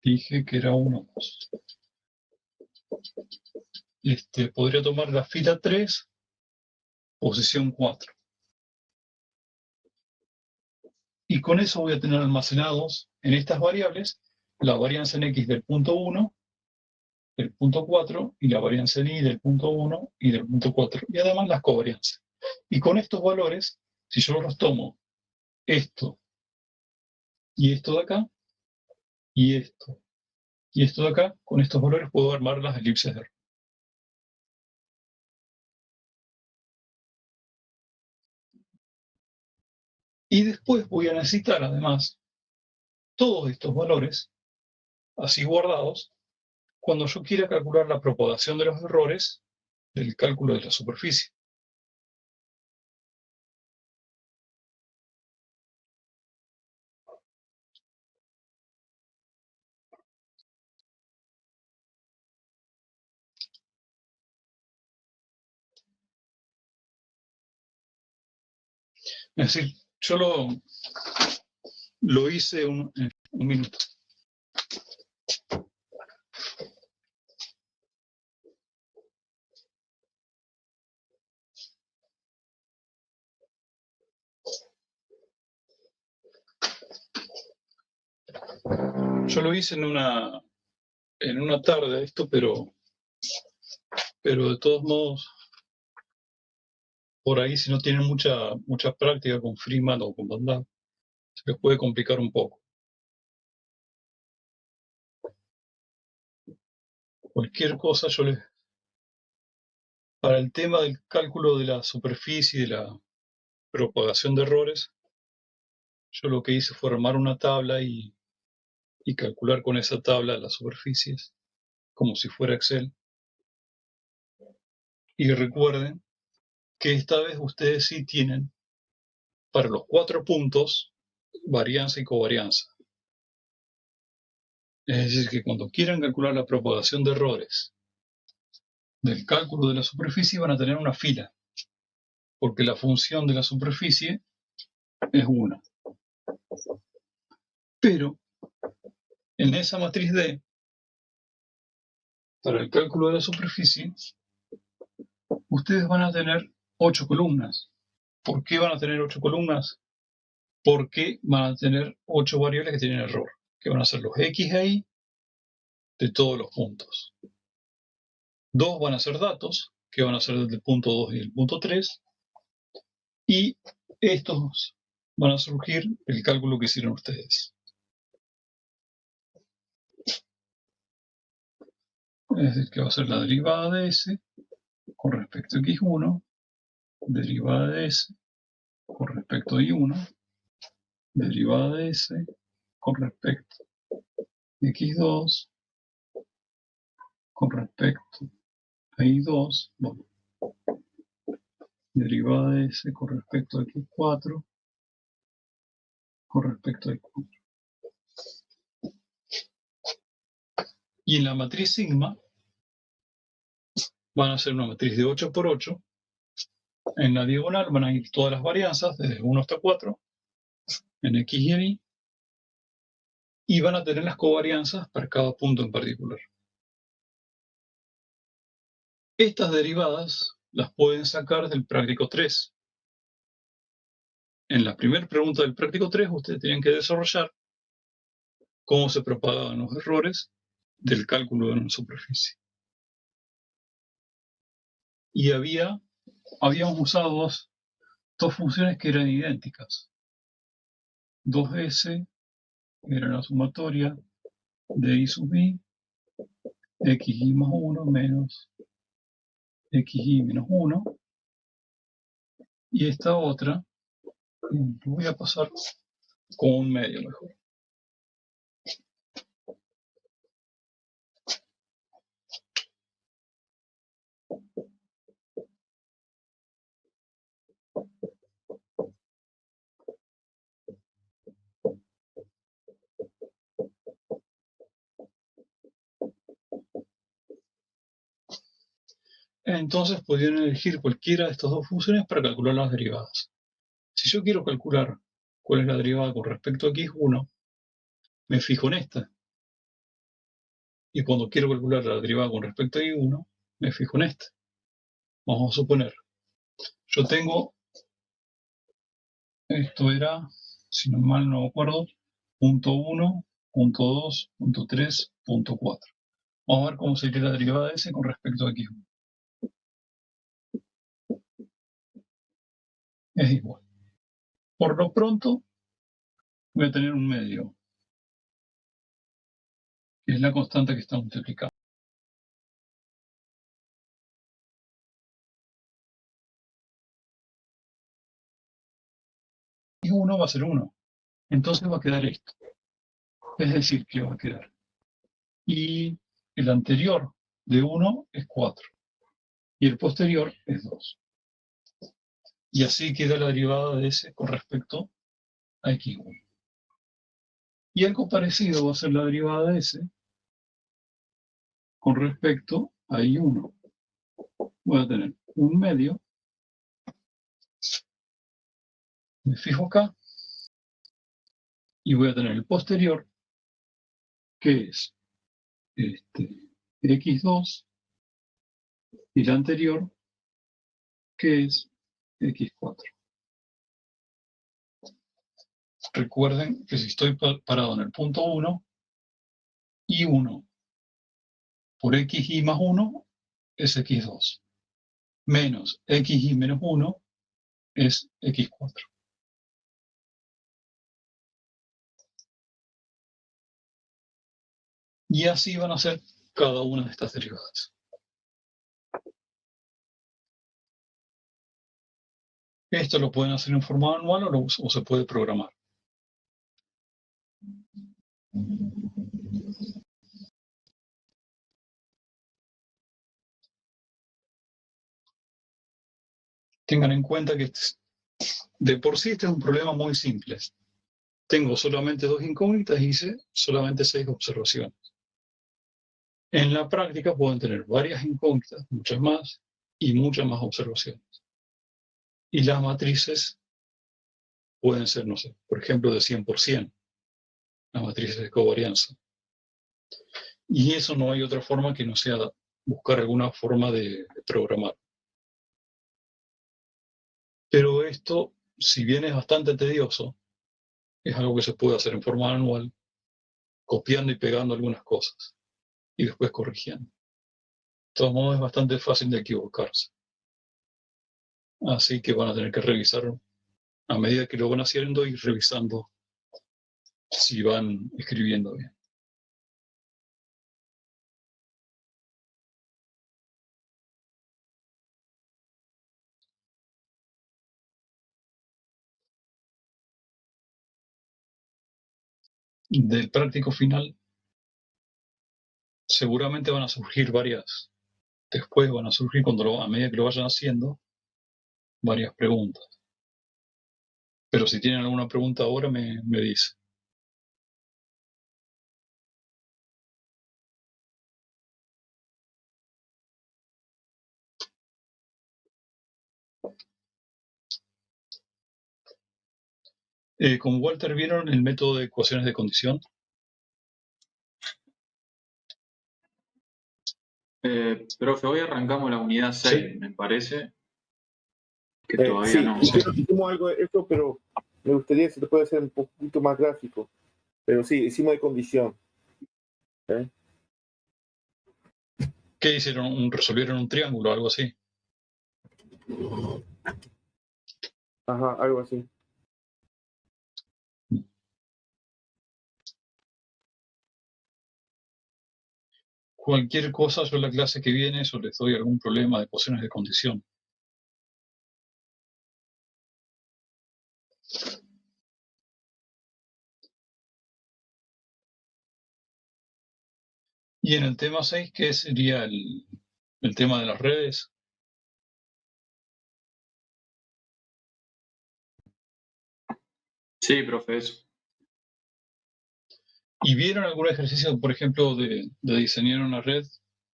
A: Dije que era 1, 2. Podría tomar la fila 3, posición 4. y con eso voy a tener almacenados en estas variables la varianza en x del punto 1, del punto 4 y la varianza en y del punto 1 y del punto 4 y además las covarianzas. Y con estos valores, si yo los tomo esto y esto de acá y esto de acá, con estos valores puedo armar las elipses de R. Y después voy a necesitar además todos estos valores así guardados cuando yo quiera calcular la propagación de los errores del cálculo de la superficie. Es decir, yo lo hice un minuto. Yo lo hice en una tarde esto, pero de todos modos, por ahí si no tienen mucha práctica con Freeman o con MATLAB, se les puede complicar un poco. Cualquier cosa para el tema del cálculo de la superficie y de la propagación de errores, yo lo que hice fue armar una tabla y calcular con esa tabla las superficies, como si fuera Excel. Y recuerden que esta vez ustedes sí tienen para los 4 puntos varianza y covarianza. Es decir, que cuando quieran calcular la propagación de errores del cálculo de la superficie van a tener una fila, porque la función de la superficie es 1. Pero en esa matriz D, para el cálculo de la superficie, ustedes van a tener 8 columnas. ¿Por qué van a tener 8 columnas? Porque van a tener 8 variables que tienen error, que van a ser los x e y de todos los puntos. 2 van a ser datos, que van a ser del punto 2 y el punto 3, y estos van a surgir del cálculo que hicieron ustedes. Es decir, que va a ser la derivada de S con respecto a x1, derivada de S con respecto a y1, derivada de S con respecto a x2, con respecto a y2, bueno, derivada de S con respecto a x4, con respecto a x4. Y en la matriz sigma van a ser una matriz de 8 por 8. En la diagonal van a ir todas las varianzas, desde 1 hasta 4, en x y en y, y van a tener las covarianzas para cada punto en particular. Estas derivadas las pueden sacar del práctico 3. En la primera pregunta del práctico 3, ustedes tenían que desarrollar cómo se propagaban los errores del cálculo de una superficie. Y habíamos usado dos funciones que eran idénticas. 2S era la sumatoria de y sub i, xy más 1 menos xy menos 1. Y esta otra, lo voy a pasar con un medio mejor. Entonces podrían elegir cualquiera de estas dos funciones para calcular las derivadas. Si yo quiero calcular cuál es la derivada con respecto a x1, me fijo en esta. Y cuando quiero calcular la derivada con respecto a y1, me fijo en esta. Vamos a suponer, yo tengo, esto era si no mal no me acuerdo, punto 1, punto 2, punto 3, punto 4. Vamos a ver cómo sería la derivada de S con respecto a X1. Es igual. Por lo pronto, voy a tener un medio, que es la constante que está multiplicando. Y 1 va a ser 1. Entonces va a quedar esto. Es decir, que va a quedar. Y el anterior de 1 es 4. Y el posterior es 2. Y así queda la derivada de S con respecto a X1. Y algo parecido va a ser la derivada de S con respecto a Y1. Voy a tener un medio, me fijo acá, y voy a tener el posterior, que es X2, y el anterior, que es X4. Recuerden que si estoy parado en el punto 1, Y1 por XY más 1 es X2, menos XY menos 1 es X4. Y así van a ser cada una de estas derivadas. Esto lo pueden hacer en forma manual o se puede programar. Tengan en cuenta que de por sí este es un problema muy simple. Tengo solamente 2 incógnitas y hice solamente 6 observaciones. En la práctica pueden tener varias incógnitas, muchas más, y muchas más observaciones. Y las matrices pueden ser, no sé, por ejemplo, de 100%, las matrices de covarianza. Y eso no hay otra forma que no sea buscar alguna forma de programar. Pero esto, si bien es bastante tedioso, es algo que se puede hacer en forma manual, copiando y pegando algunas cosas y después corrigiendo. De todos modos, es bastante fácil de equivocarse. Así que van a tener que revisar a medida que lo van haciendo y revisando si van escribiendo bien. Del práctico final, seguramente van a surgir varias, después van a surgir a medida que lo vayan haciendo, varias preguntas. Pero si tienen alguna pregunta ahora, me dice. Con Walter vieron el método de ecuaciones de condición.
E: Profe, hoy arrancamos la unidad 6,
A: Sí.
E: me parece que todavía
B: Sí,
E: no.
B: hicimos algo de esto, pero me gustaría si te puede ser un poquito más gráfico. Pero sí, hicimos de condición. ¿Eh?
A: ¿Qué hicieron? ¿Resolvieron un triángulo o algo así?
B: Ajá, algo así.
A: Cualquier cosa, yo en la clase que viene, yo les doy algún problema de ecuaciones de condición. Y en el tema 6, ¿qué sería el tema de las redes?
E: Sí, profe, eso.
A: ¿Y vieron algún ejercicio, por ejemplo, de diseñar una red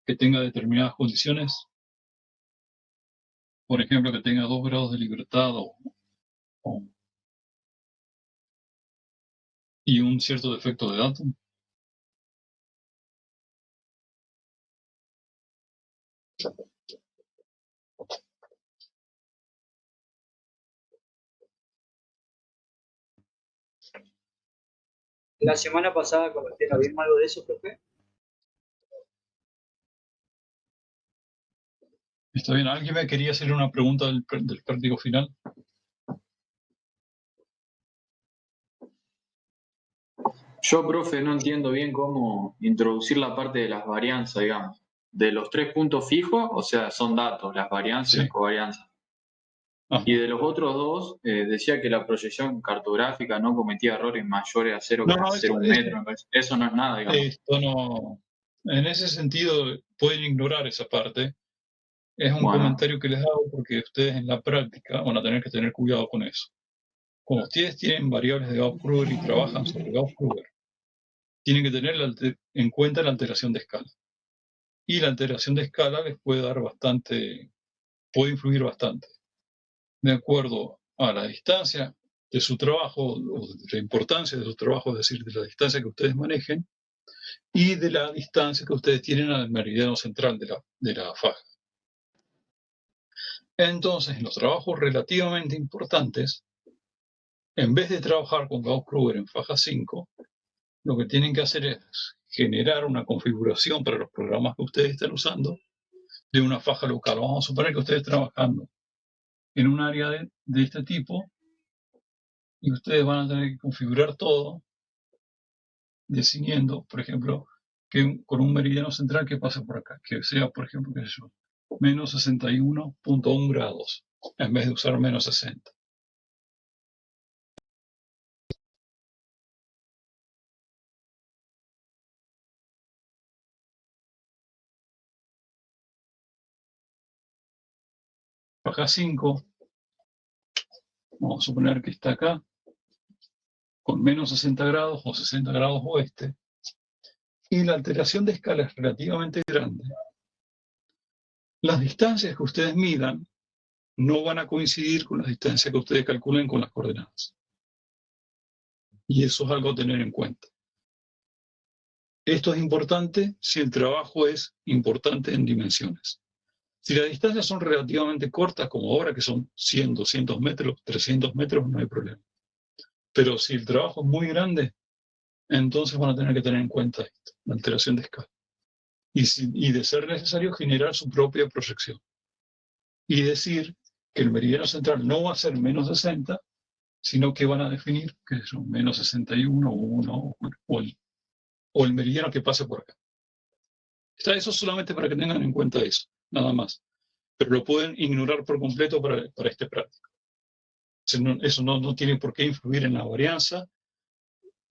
A: que tenga determinadas condiciones? Por ejemplo, que tenga 2 grados de libertad y un cierto defecto de dato.
C: La semana pasada comenté, ¿no vimos algo de eso, profe?
A: Está bien. ¿Alguien me quería hacer una pregunta del práctico final?
E: Yo, profe, no entiendo bien cómo introducir la parte de las varianzas, digamos. De los 3 puntos fijos, o sea, son datos, las varianzas y
A: Sí.
E: las covarianzas.
A: Ajá.
E: Y de los otros dos, decía que la proyección cartográfica no cometía errores mayores a 0,01 metro. Me parece. Eso no es nada, digamos.
A: Esto no. En ese sentido, pueden ignorar esa parte. Es un
E: Bueno.
A: comentario que les hago porque ustedes en la práctica van a tener que tener cuidado con eso. Como ustedes tienen variables de Gauss-Kruger y trabajan sobre Gauss-Kruger, tienen que tener en cuenta la alteración de escala. Y la alteración de escala les puede dar puede influir bastante. De acuerdo a la distancia de su trabajo, o de la importancia de su trabajo, es decir, de la distancia que ustedes manejen, y de la distancia que ustedes tienen al meridiano central de la faja. Entonces, en los trabajos relativamente importantes, en vez de trabajar con Gauss-Kruger en faja 5, lo que tienen que hacer es generar una configuración para los programas que ustedes están usando de una faja local. Vamos a suponer que ustedes están trabajando en un área de este tipo y ustedes van a tener que configurar todo definiendo, por ejemplo, que con un meridiano central que pase por acá, que sea, por ejemplo, qué sé yo, menos 61.1 grados, en vez de usar menos 60. Faja 5, vamos a suponer que está acá, con menos 60 grados o 60 grados oeste, y la alteración de escala es relativamente grande. Las distancias que ustedes midan no van a coincidir con las distancias que ustedes calculen con las coordenadas. Y eso es algo a tener en cuenta. Esto es importante si el trabajo es importante en dimensiones. Si las distancias son relativamente cortas, como ahora que son 100, 200 metros, 300 metros, no hay problema. Pero si el trabajo es muy grande, entonces van a tener que tener en cuenta esto, la alteración de escala. Y de ser necesario, generar su propia proyección. Y decir que el meridiano central no va a ser menos 60, sino que van a definir que son menos 61 o 1 o el meridiano que pase por acá. Está eso solamente para que tengan en cuenta eso, nada más. Pero lo pueden ignorar por completo para este práctico. Eso no tiene por qué influir en la varianza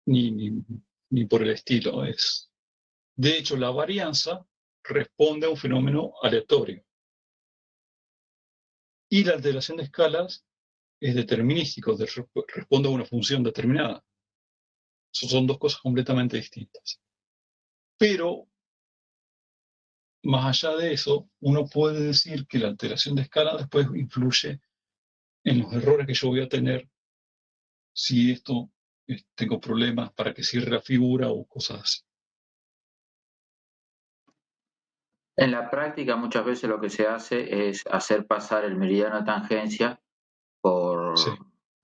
A: ni por el estilo. De hecho, la varianza responde a un fenómeno aleatorio. Y la alteración de escalas es determinístico, responde a una función determinada. Son dos cosas completamente distintas. Pero, más allá de eso, uno puede decir que la alteración de escala después influye en los errores que yo voy a tener si tengo problemas para que cierre la figura o cosas así.
F: En la práctica muchas veces lo que se hace es hacer pasar el meridiano de tangencia por
A: Sí.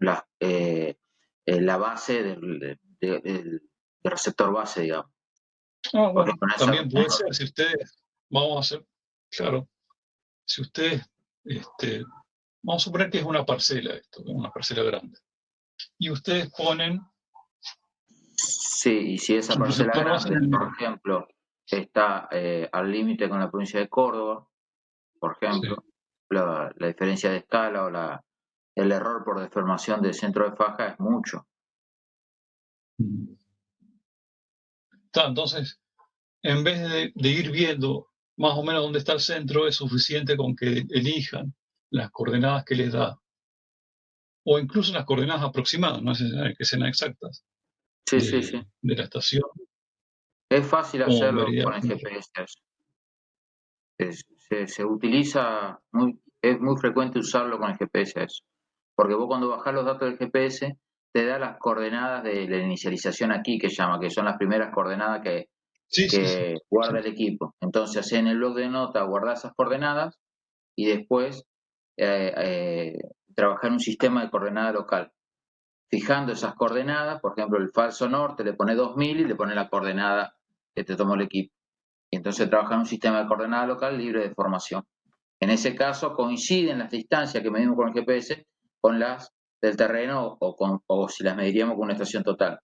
F: la base del receptor base, digamos.
A: Bueno, también puede ser. Si ustedes, vamos a hacer, claro, si ustedes, vamos a suponer que es una parcela esto, una parcela grande. Y ustedes ponen...
F: Sí, y si esa parcela grande, por ejemplo, está al límite con la provincia de Córdoba, por ejemplo, sí, la diferencia de escala o el error por deformación del centro de faja es mucho.
A: Entonces, en vez de ir viendo más o menos dónde está el centro, es suficiente con que elijan las coordenadas que les da, o incluso las coordenadas aproximadas, no es necesario que sean exactas,
F: sí,
A: de la estación.
F: Es fácil hacerlo con el GPS. Se utiliza, es muy frecuente usarlo con el GPS eso. Porque vos cuando bajás los datos del GPS te da las coordenadas de la inicialización aquí, que llama, que son las primeras coordenadas que guarda el equipo. Entonces en el bloc de notas guardás esas coordenadas y después trabajar en un sistema de coordenada local. fijando esas coordenadas, por ejemplo, el falso norte le pone 2000 y le pone la coordenada que te tomó el equipo. Y entonces trabaja en un sistema de coordenada local libre de formación. En ese caso coinciden las distancias que medimos con el GPS con las del terreno o si las mediríamos con una estación total.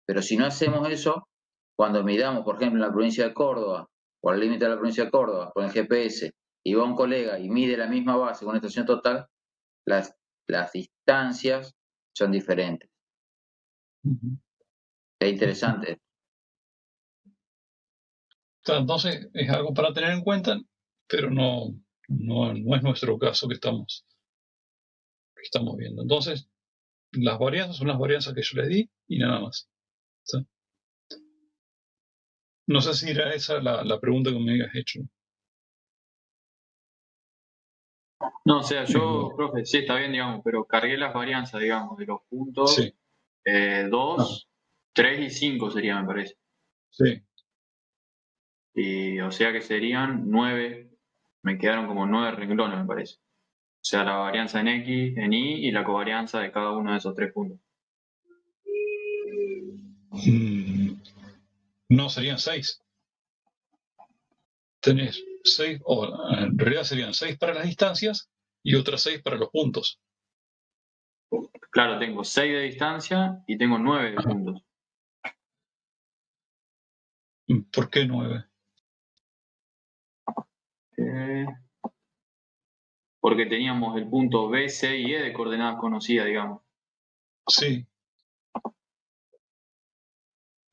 F: Pero si no hacemos eso, cuando midamos, por ejemplo, en la provincia de Córdoba o al límite de la provincia de Córdoba con el GPS y va un colega y mide la misma base con una estación total, las distancias son diferentes. Es interesante.
A: Entonces, es algo para tener en cuenta, pero no es nuestro caso que estamos viendo. Entonces, las varianzas son las varianzas que yo le di y nada más. ¿Sí? No sé si era esa la pregunta que me habías hecho.
E: No, o sea, yo, profe, sí, está bien, digamos, pero cargué las varianzas, digamos, de los puntos
A: Sí.
E: 2, 3 y 5 sería, me parece.
A: Sí.
E: Y o sea que serían 9, me quedaron como 9 renglones, me parece. O sea, la varianza en X, en Y y la covarianza de cada uno de esos 3 puntos.
A: No, serían 6. Tenés 6, o en realidad serían 6 para las distancias y otras 6 para los puntos.
E: Claro, tengo 6 de distancia y tengo 9 de puntos.
A: ¿Por qué 9?
E: Porque teníamos el punto B, C y E de coordenadas conocidas, digamos.
A: Sí.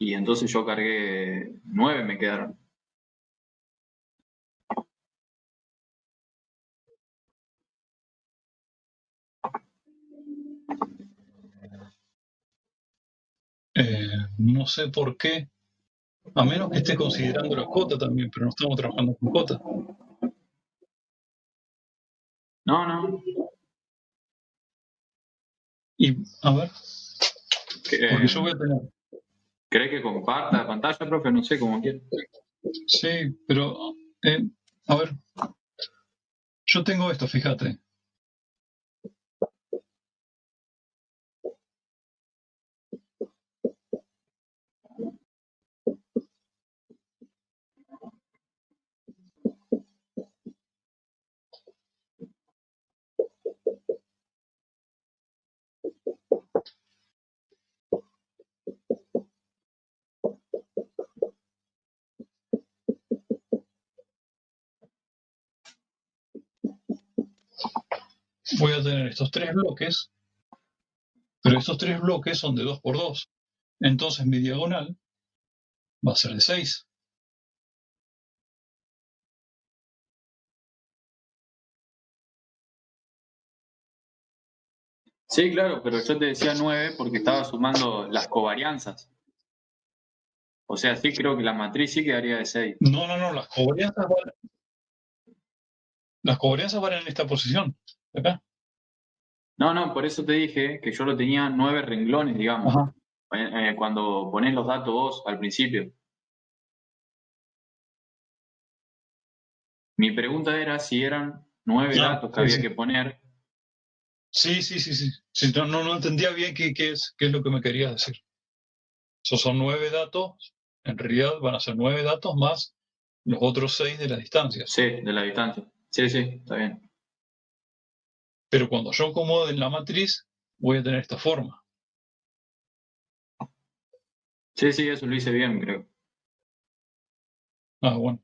E: Y entonces yo cargué 9, me quedaron.
A: No sé por qué, a menos que esté considerando la cota también, pero no estamos trabajando con cota.
E: No.
A: Y, a ver, porque yo voy a tener...
E: ¿Cree que comparta pantalla, profe? No sé, como quiera.
A: Sí, pero, a ver, yo tengo esto, fíjate. Voy a tener estos 3 bloques, pero estos 3 bloques son de 2 por 2. Entonces mi diagonal va a ser de 6.
E: Sí, claro, pero yo te decía 9 porque estaba sumando las covarianzas. O sea, sí creo que la matriz sí quedaría de 6.
A: No, las covarianzas van en esta posición, acá.
E: No, por eso te dije que yo lo tenía 9 renglones, digamos, cuando ponés los datos vos al principio. Mi pregunta era si eran 9 datos que había que poner.
A: Sí. No entendía bien qué es lo que me querías decir. Esos son 9 datos, en realidad van a ser 9 datos más los otros 6 de las distancias.
E: Sí, de la distancia. Sí, está bien.
A: Pero cuando yo acomode en la matriz, voy a tener esta forma.
E: Sí, eso lo hice bien, creo.
A: Ah, bueno.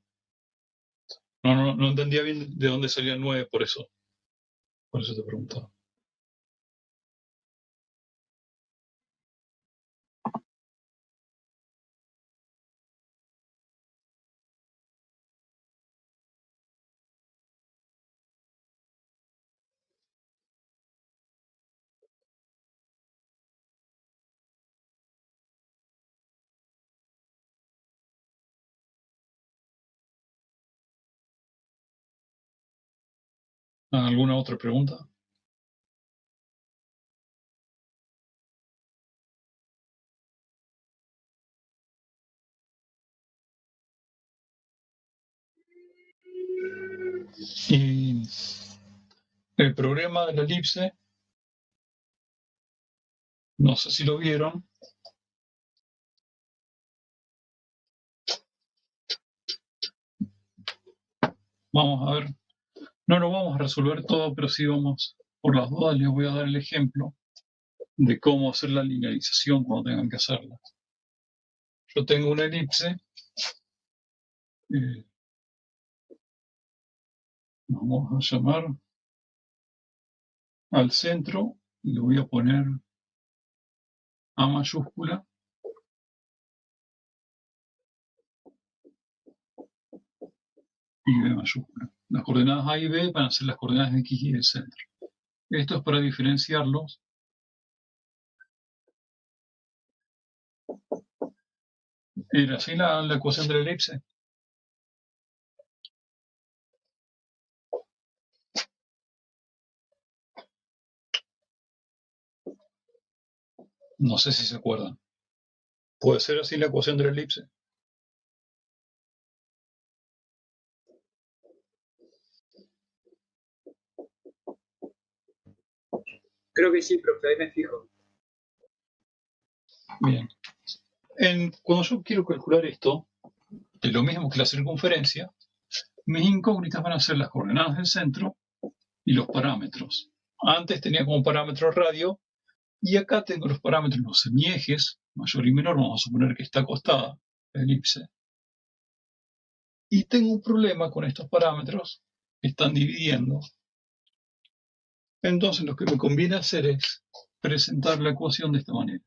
A: No entendía bien de dónde salía el 9, por eso. Por eso te preguntaba. ¿Alguna otra pregunta? Y el problema de la elipse No sé si lo vieron. Vamos a ver. No lo vamos a resolver todo, pero sí vamos, por las dudas, les voy a dar el ejemplo de cómo hacer la linealización cuando tengan que hacerla. Yo tengo una elipse. Vamos a llamar al centro y le voy a poner A mayúscula y B mayúscula. Las coordenadas A y B van a ser las coordenadas de X y del centro. Esto es para diferenciarlos. ¿Era así la ecuación de la elipse? No sé si se acuerdan. ¿Puede ser así la ecuación de la elipse?
C: Creo que sí, profe, ahí me fijo.
A: Bien. Cuando yo quiero calcular esto, es lo mismo que la circunferencia, mis incógnitas van a ser las coordenadas del centro y los parámetros. Antes tenía como parámetro radio, y acá tengo los parámetros, los semiejes, mayor y menor, vamos a suponer que está acostada la elipse. Y tengo un problema con estos parámetros que están dividiendo. Entonces lo que me conviene hacer es presentar la ecuación de esta manera.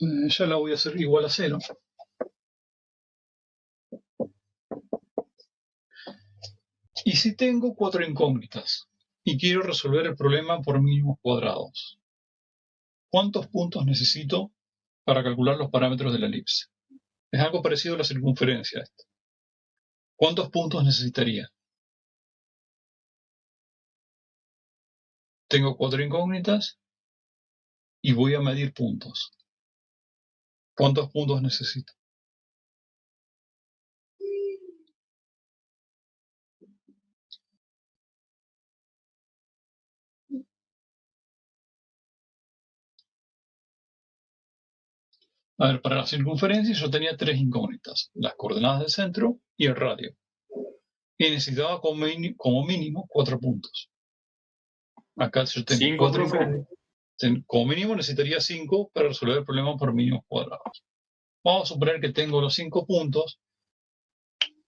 A: Ya la voy a hacer igual a 0. Y si tengo 4 incógnitas y quiero resolver el problema por mínimos cuadrados, ¿cuántos puntos necesito para calcular los parámetros de la elipse? Es algo parecido a la circunferencia. ¿Cuántos puntos necesitaría? Tengo 4 incógnitas y voy a medir puntos. ¿Cuántos puntos necesito? A ver, para la circunferencia yo tenía 3 incógnitas, las coordenadas del centro y el radio. Y necesitaba como mínimo 4 puntos. Acá yo tengo
E: 5,
A: 4
E: profe.
A: incógnitas. Como mínimo necesitaría 5 para resolver el problema por mínimos cuadrados. Vamos a suponer que tengo los 5 puntos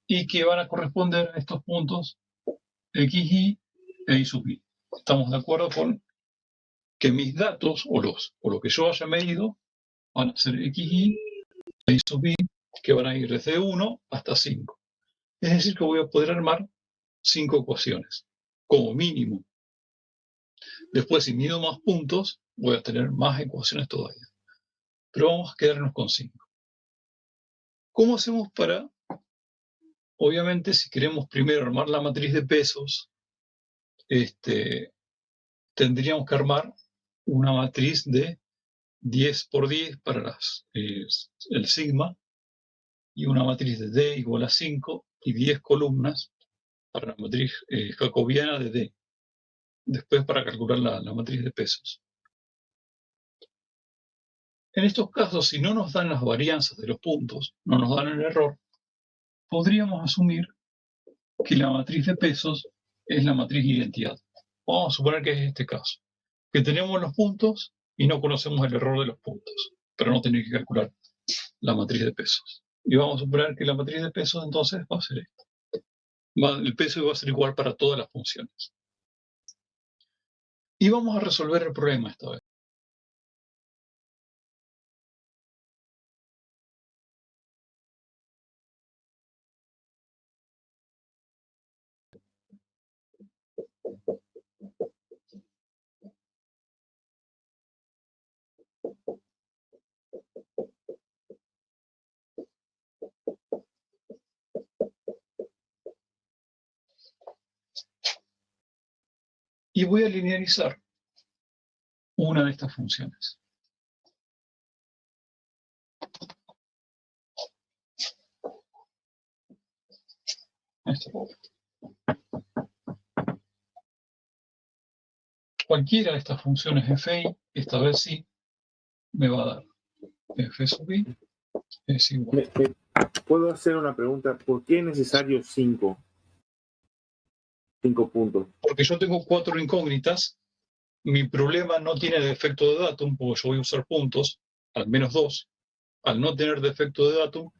A: y que van a corresponder a estos puntos XY e Y sub I. Estamos de acuerdo con que mis datos o lo que yo haya medido van a ser XY e Y sub I, que van a ir desde 1 hasta 5. Es decir, que voy a poder armar 5 ecuaciones, como mínimo. Después, si mido más puntos, voy a tener más ecuaciones todavía. Pero vamos a quedarnos con 5. ¿Cómo hacemos para, obviamente, si queremos primero armar la matriz de pesos, tendríamos que armar una matriz de 10 por 10 para el sigma, y una matriz de D igual a 5 y 10 columnas para la matriz jacobiana de D. Después para calcular la matriz de pesos. En estos casos, si no nos dan las varianzas de los puntos, no nos dan el error, podríamos asumir que la matriz de pesos es la matriz de identidad. Vamos a suponer que es este caso, que tenemos los puntos y no conocemos el error de los puntos, pero no tenemos que calcular la matriz de pesos. Y vamos a suponer que la matriz de pesos entonces va a ser esta. El peso va a ser igual para todas las funciones. Y vamos a resolver el problema esta vez. Y voy a linearizar una de estas funciones. Cualquiera de estas funciones fi, esta vez sí, me va a dar f sub i es igual.
B: ¿Puedo hacer una pregunta? ¿Por qué es necesario 5 puntos?
A: Porque yo tengo 4 incógnitas. Mi problema no tiene defecto de datum, porque yo voy a usar puntos, al menos 2. Al no tener defecto de datum,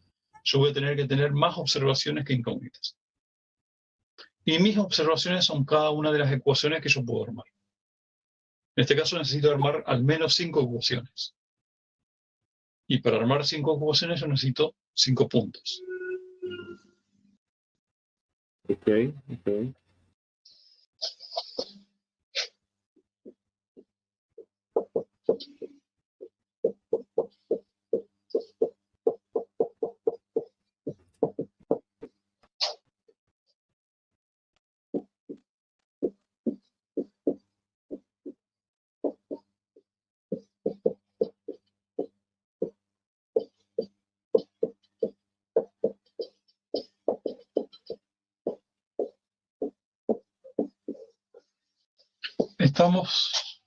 A: yo voy a tener que tener más observaciones que incógnitas. Y mis observaciones son cada una de las ecuaciones que yo puedo armar. En este caso necesito armar al menos 5 ecuaciones. Y para armar 5 ecuaciones yo necesito 5 puntos.
B: Ok.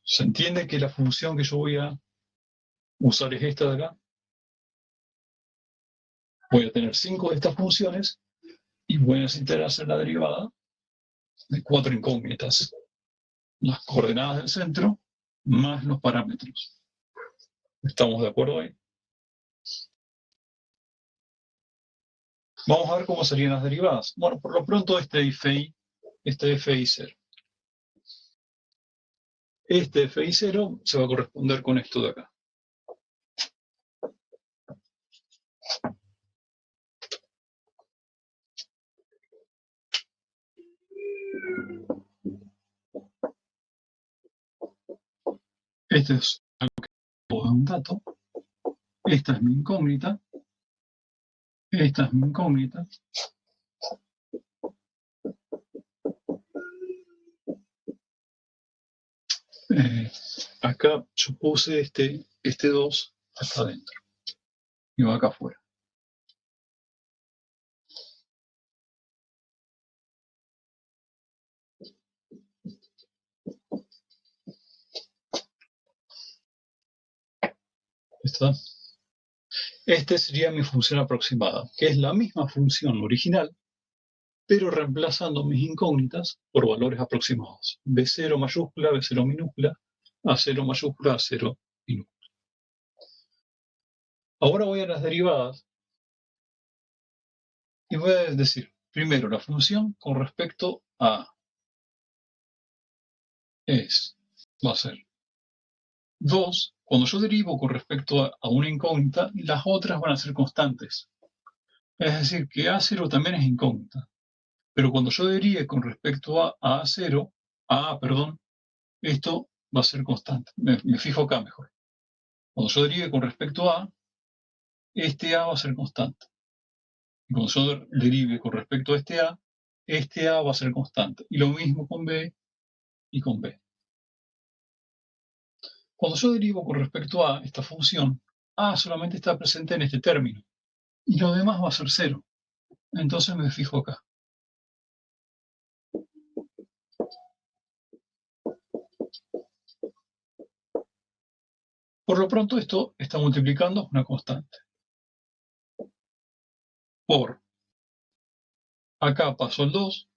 A: Se entiende que la función que yo voy a usar es esta de acá. Voy a tener 5 de estas funciones y voy a necesitar hacer la derivada de 4 incógnitas. Las coordenadas del centro más los parámetros. ¿Estamos de acuerdo ahí? Vamos a ver cómo serían las derivadas. Bueno, por lo pronto este fi 0. Este fi 0 se va a corresponder con esto de acá. Este es algo que puedo dar un dato. Esta es mi incógnita. Esta es mi incógnita. Acá yo puse este 2 acá adentro. Y va acá afuera. ¿Está? Este sería mi función aproximada, que es la misma función original, pero reemplazando mis incógnitas por valores aproximados. B0 mayúscula, B0 minúscula, A0 mayúscula, A0 minúscula. Ahora voy a las derivadas y voy a decir, primero, la función con respecto a va a ser 2. Cuando yo derivo con respecto a una incógnita, las otras van a ser constantes. Es decir, que A0 también es incógnita. Pero cuando yo derive con respecto a A0, esto va a ser constante. Me fijo acá mejor. Cuando yo derive con respecto a, este A va a ser constante. Y cuando yo derive con respecto a este A va a ser constante. Y lo mismo con B y con B. Cuando yo derivo con respecto a esta función, A solamente está presente en este término. Y lo demás va a ser 0. Entonces me fijo acá. Por lo pronto esto está multiplicando una constante. Por acá pasó el 2,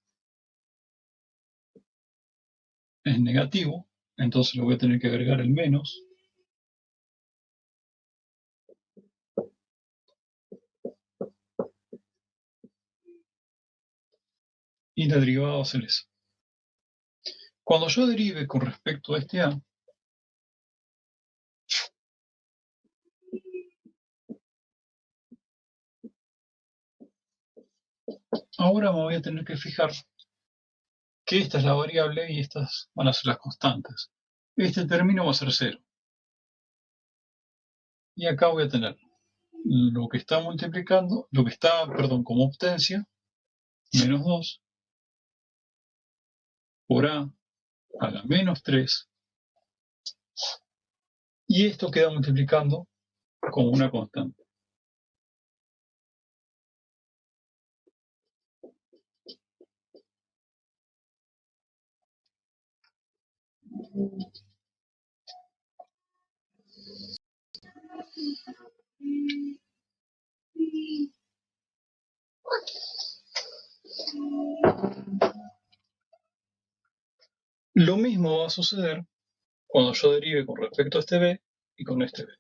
A: es negativo, entonces le voy a tener que agregar el menos. Y la derivada va a ser eso. Cuando yo derive con respecto a este A, ahora me voy a tener que fijar que esta es la variable y estas van a ser las constantes. Este término va a ser 0. Y acá voy a tener lo que está multiplicando, como potencia, menos 2, por A la menos 3, y esto queda multiplicando como una constante. Lo mismo va a suceder cuando yo derive con respecto a este b y con este b.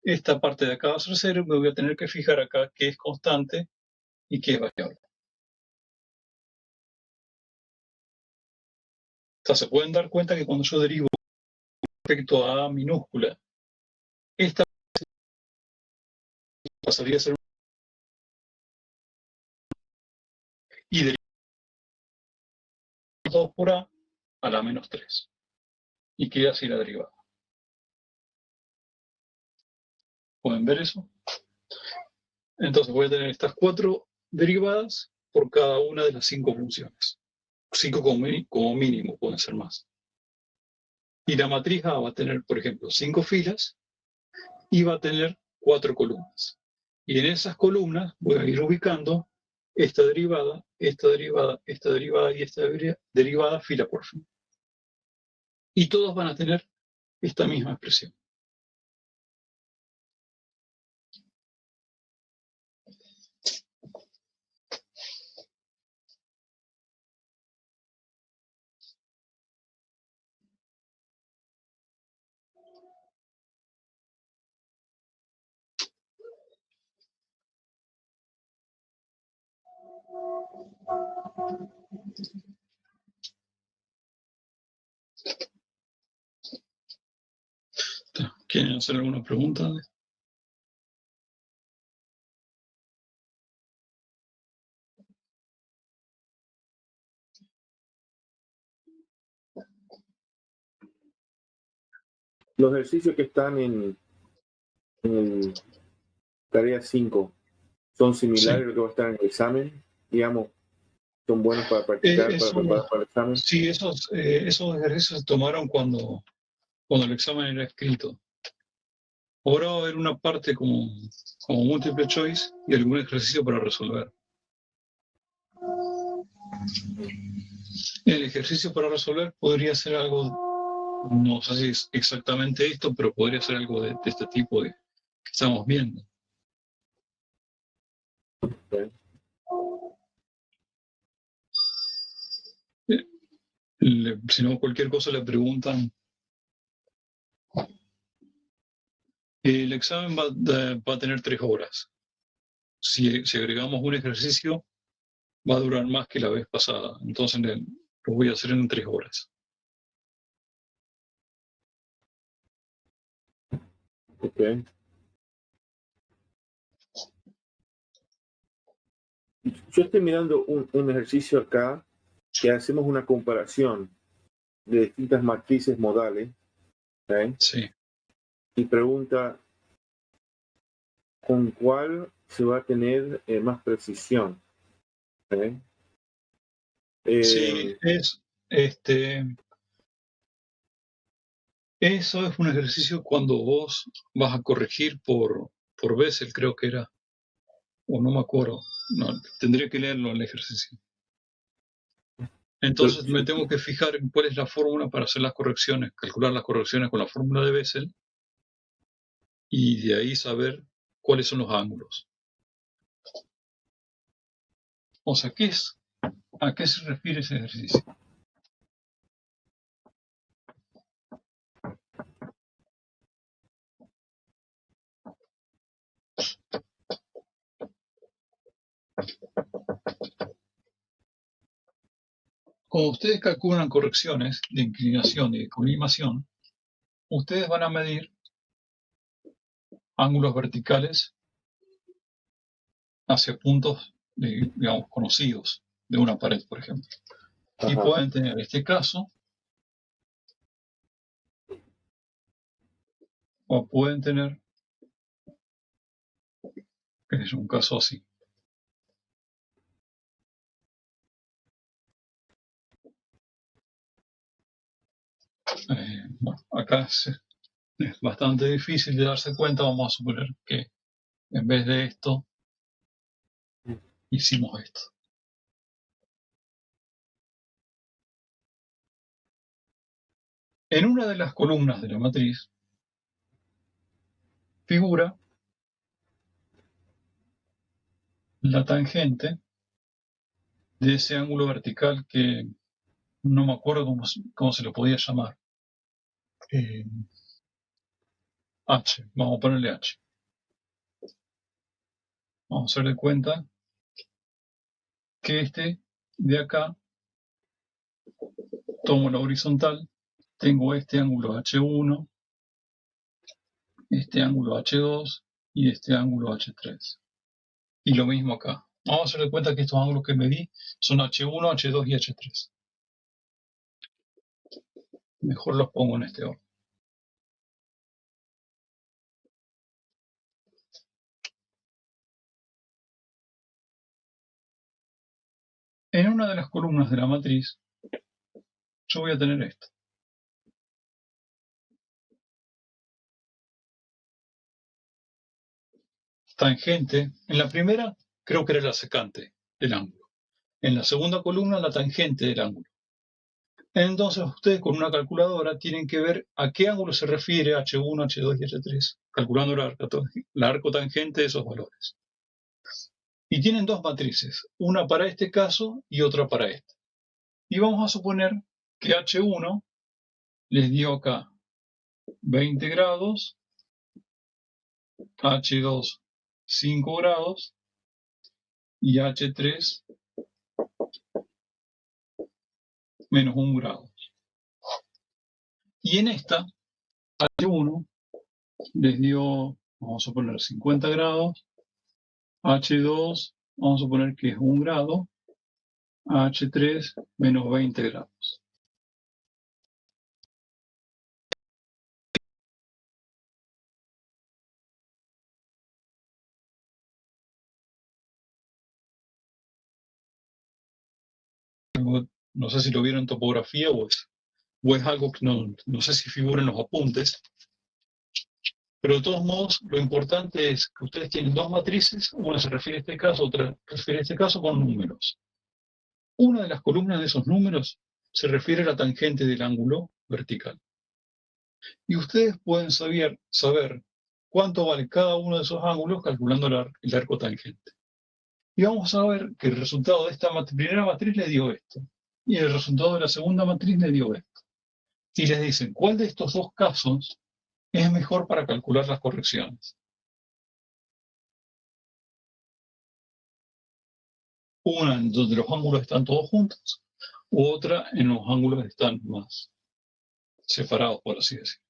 A: Esta parte de acá va a ser 0 y me voy a tener que fijar acá qué es constante y qué es variable. O sea, se pueden dar cuenta que cuando yo derivo respecto a A minúscula, esta pasaría a ser y derivo 2 por A a la menos 3. Y queda así la derivada. ¿Pueden ver eso? Entonces voy a tener estas 4 derivadas por cada una de las 5 funciones. 5 como mínimo, pueden ser más. Y la matriz A va a tener, por ejemplo, 5 filas y va a tener 4 columnas. Y en esas columnas voy a ir ubicando esta derivada, esta derivada, esta derivada y esta derivada fila por fila. Y todos van a tener esta misma expresión. ¿Quieren hacer alguna pregunta?
B: Los ejercicios que están en tarea 5 son similares a lo que va a estar en el examen, digamos, son buenos para practicar, para preparar para el examen.
A: Sí, esos ejercicios se tomaron cuando el examen era escrito. Ahora va a haber una parte como múltiple choice y algún ejercicio para resolver. El ejercicio para resolver podría ser algo, no sé si es exactamente esto, pero podría ser algo de este tipo que estamos viendo.
B: Okay.
A: Si no, cualquier cosa le preguntan. El examen va a tener 3 horas. Si agregamos un ejercicio, va a durar más que la vez pasada. Entonces lo voy a hacer en 3 horas.
B: Okay. Yo estoy mirando un ejercicio acá que hacemos una comparación de distintas matrices modales, ¿okay?
A: Sí.
B: Y pregunta con cuál se va a tener más precisión. ¿Okay?
A: Sí, eso es un ejercicio cuando vos vas a corregir por Bessel, creo que era, o no me acuerdo, no, tendría que leerlo el ejercicio. Entonces me tengo que fijar en cuál es la fórmula para hacer las correcciones, calcular las correcciones con la fórmula de Bessel y de ahí saber cuáles son los ángulos. O sea, ¿a qué se refiere ese ejercicio? Cuando ustedes calculan correcciones de inclinación y de colimación, ustedes van a medir ángulos verticales hacia puntos, digamos, conocidos de una pared, por ejemplo. Y pueden tener este caso, o pueden tener, que es un caso así. Bueno, acá es bastante difícil de darse cuenta. Vamos a suponer que en vez de esto, hicimos esto. En una de las columnas de la matriz figura la tangente de ese ángulo vertical que no me acuerdo cómo se lo podía llamar. H, vamos a ponerle H. Vamos a hacer de cuenta que este de acá, tomo la horizontal, tengo este ángulo H1, este ángulo H2 y este ángulo H3. Y lo mismo acá. Vamos a hacer de cuenta que estos ángulos que medí son H1, H2 y H3. Mejor los pongo en este orden. En una de las columnas de la matriz, yo voy a tener esto. Tangente. En la primera, creo que era la secante del ángulo. En la segunda columna, la tangente del ángulo. Entonces, ustedes con una calculadora tienen que ver a qué ángulo se refiere H1, H2 y H3, calculando la arcotangente de esos valores. Y tienen dos matrices, una para este caso y otra para este. Y vamos a suponer que H1 les dio acá 20 grados, H2 5 grados y H3 menos 1 grado. Y en esta, H1 les dio, vamos a poner 50 grados, H2, vamos a suponer que es 1 grado, H3 menos 20 grados. No sé si lo vieron en topografía o es algo que no sé si figura en los apuntes, pero de todos modos lo importante es que ustedes tienen dos matrices, una se refiere a este caso, otra se refiere a este caso con números. Una de las columnas de esos números se refiere a la tangente del ángulo vertical. Y ustedes pueden saber cuánto vale cada uno de esos ángulos calculando el arco tangente. Y vamos a ver que el resultado de esta primera matriz le dio esto. Y el resultado de la segunda matriz le dio esto. Y les dicen, ¿cuál de estos dos casos es mejor para calcular las correcciones? Una en donde los ángulos están todos juntos, u otra en los ángulos que están más separados, por así decirlo.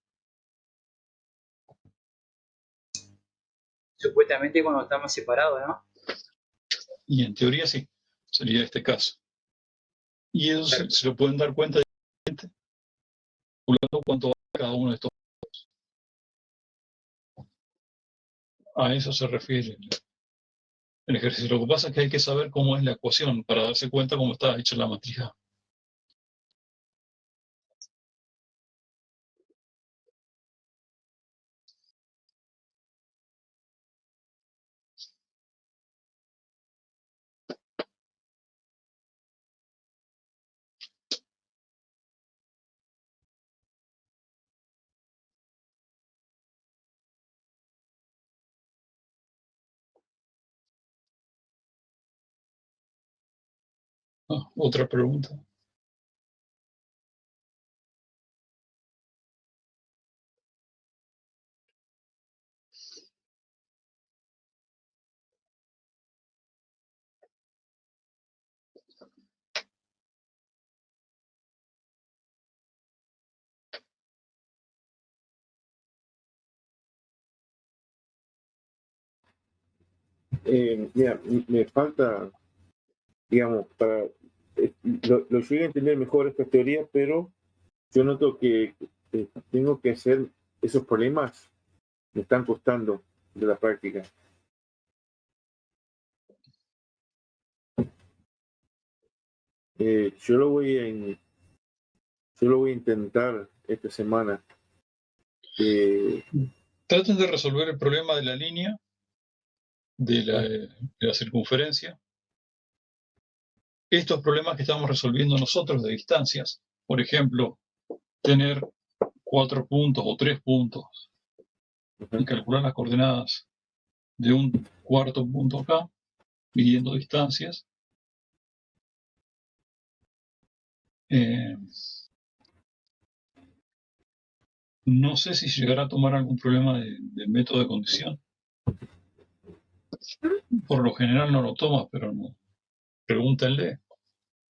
C: Supuestamente cuando estamos separados, ¿no?
A: Y en teoría sí, sería este caso. Y eso se lo pueden dar cuenta directamente calculando cuánto vale cada uno de estos. A eso se refiere el ejercicio. Lo que pasa es que hay que saber cómo es la ecuación para darse cuenta cómo está hecha la matriz A. Otra pregunta.
B: Mira, me falta, digamos, lo llegué a entender mejor esta teoría, pero yo noto que tengo que hacer esos problemas, me están costando de la práctica. Yo lo voy a intentar esta semana.
A: Traten de resolver el problema de la línea, de la circunferencia. Estos problemas que estamos resolviendo nosotros de distancias, por ejemplo, tener 4 puntos o 3 puntos y calcular las coordenadas de un cuarto punto acá, midiendo distancias, no sé si llegará a tomar algún problema de método de condición. Por lo general no lo toma, pero no. Pregúntenle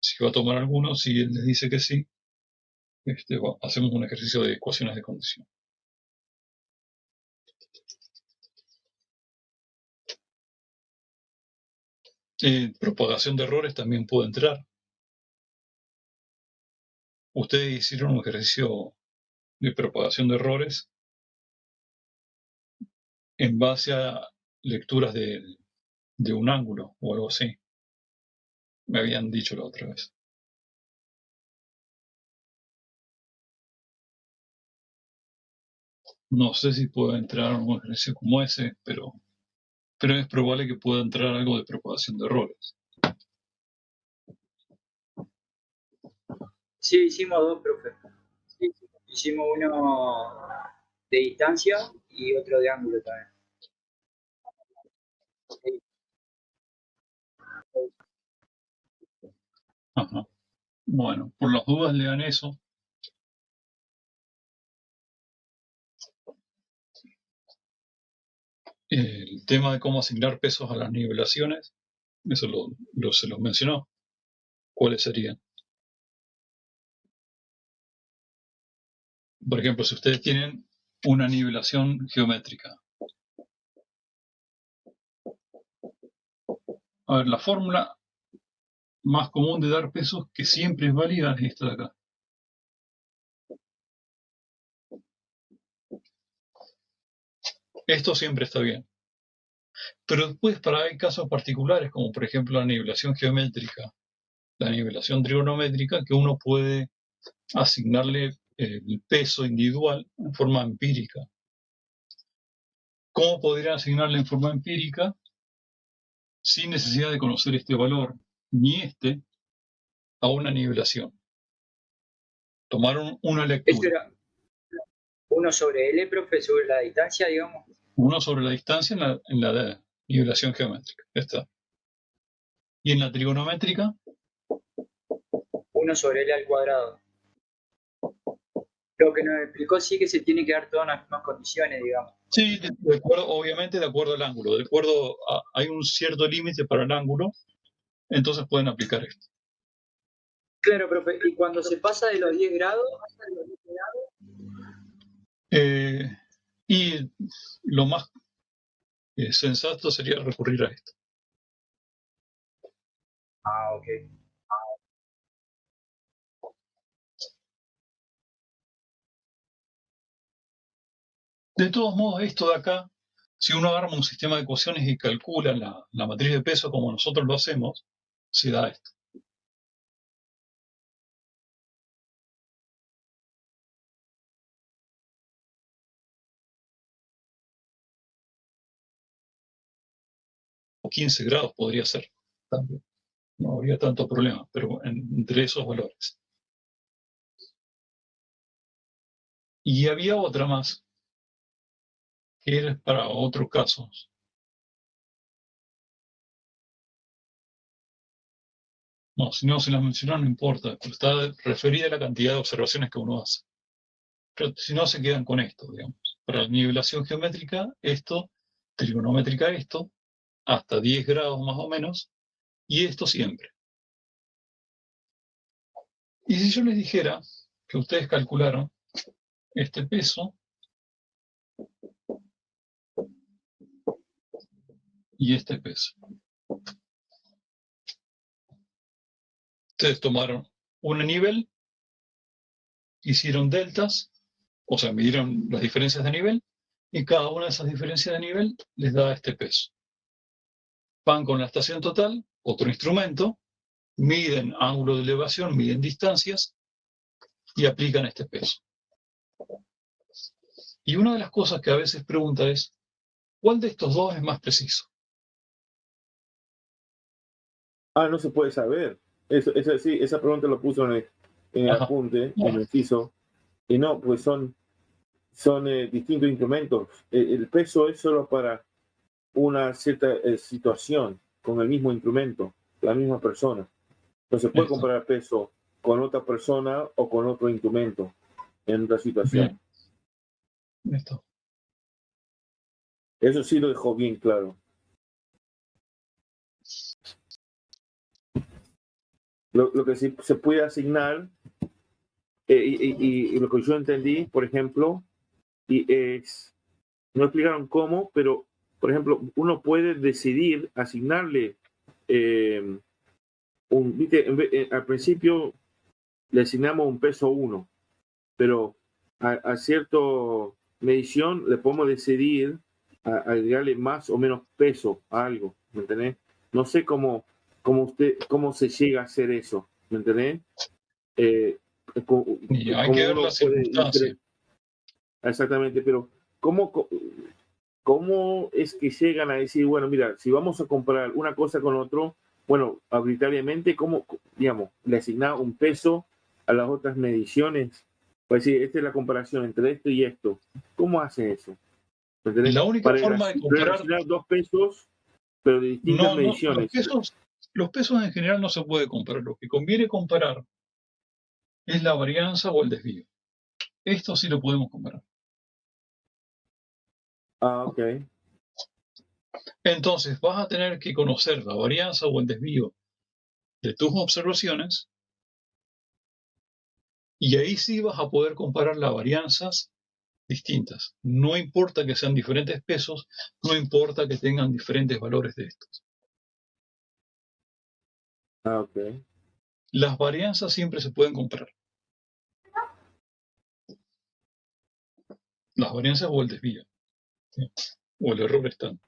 A: si va a tomar alguno. Si él les dice que sí, hacemos un ejercicio de ecuaciones de condición. Propagación de errores también puede entrar. Ustedes hicieron un ejercicio de propagación de errores en base a lecturas de un ángulo o algo así. Me habían dicho la otra vez. No sé si puede entrar un ejercicio como ese, pero es probable que pueda entrar algo de propagación de errores.
C: Sí, hicimos dos, profe. Sí, hicimos uno de distancia y otro de ángulo también.
A: Ajá. Bueno, por las dudas lean eso. El tema de cómo asignar pesos a las nivelaciones, eso se los mencionó. ¿Cuáles serían? Por ejemplo, si ustedes tienen una nivelación geométrica. A ver, la fórmula más común de dar pesos, que siempre es válida, es esta de acá. Esto siempre está bien. Pero después, hay casos particulares, como por ejemplo la nivelación geométrica, la nivelación trigonométrica, que uno puede asignarle el peso individual en forma empírica. ¿Cómo podría asignarle en forma empírica sin necesidad de conocer este valor ni a una nivelación? Tomaron una
C: Eso
A: lectura.
C: era 1 sobre L, profe, sobre la distancia, digamos.
A: 1 sobre la distancia en la nivelación geométrica. Ya está. Y en la trigonométrica,
C: 1 sobre L al cuadrado. Lo que nos explicó sí que se tiene que dar todas las mismas condiciones, digamos.
A: sí, de acuerdo, obviamente de acuerdo al ángulo. De acuerdo hay un cierto límite para el ángulo, entonces pueden aplicar esto.
C: Claro, profe, y cuando se pasa de los 10 grados,
A: Y lo más sensato sería recurrir a esto.
C: ok.
A: De todos modos, esto de acá, si uno arma un sistema de ecuaciones y calcula la matriz de peso como nosotros lo hacemos, se da esto. O 15 grados podría ser también. No habría tanto problema, pero entre esos valores. Y había otra más, que era para otros casos. No, si no se las mencionó, no importa, pero está referida a la cantidad de observaciones que uno hace. Pero si no, se quedan con esto, digamos. Para la nivelación geométrica, esto, trigonométrica, esto, hasta 10 grados más o menos, y esto siempre. Y si yo les dijera que ustedes calcularon este peso y este peso. Ustedes tomaron un nivel, hicieron deltas, o sea, midieron las diferencias de nivel, y cada una de esas diferencias de nivel les da este peso. Van con la estación total, otro instrumento, miden ángulo de elevación, miden distancias y aplican este peso. Y una de las cosas que a veces pregunta es, ¿cuál de estos dos es más preciso?
B: No se puede saber. Sí, esa pregunta lo puso en el apunte, en el inciso. Y no, pues son son distintos instrumentos. El peso es solo para una cierta situación con el mismo instrumento, la misma persona. Entonces puede comparar peso con otra persona o con otro instrumento en otra situación.
A: Bien. Listo.
B: Eso sí lo dejó bien claro. Lo que sí se puede asignar, y lo que yo entendí, por ejemplo, no explicaron cómo, pero, por ejemplo, uno puede decidir asignarle al principio le asignamos un peso 1, pero a cierta medición le podemos decidir agregarle más o menos peso a algo, ¿me entendés? No sé cómo se llega a hacer eso, ¿me entendés?
A: Y hay que ver las circunstancias.
B: Exactamente, pero ¿cómo es que llegan a decir, bueno, mira, si vamos a comparar una cosa con otro, bueno, arbitrariamente, ¿cómo, digamos, le asignar un peso a las otras mediciones? Pues decir, esta es la comparación entre esto y esto. ¿Cómo hace eso?
A: La única forma de comparar...
B: relacionar dos pesos, pero de distintas mediciones.
A: Los pesos en general no se puede comparar. Lo que conviene comparar es la varianza o el desvío. Esto sí lo podemos comparar.
B: Ah, ok.
A: Entonces vas a tener que conocer la varianza o el desvío de tus observaciones y ahí sí vas a poder comparar las varianzas distintas. No importa que sean diferentes pesos, no importa que tengan diferentes valores de estos.
B: Ah, ok.
A: Las varianzas siempre se pueden comparar. Las varianzas o el desvío, ¿sí? O el error están.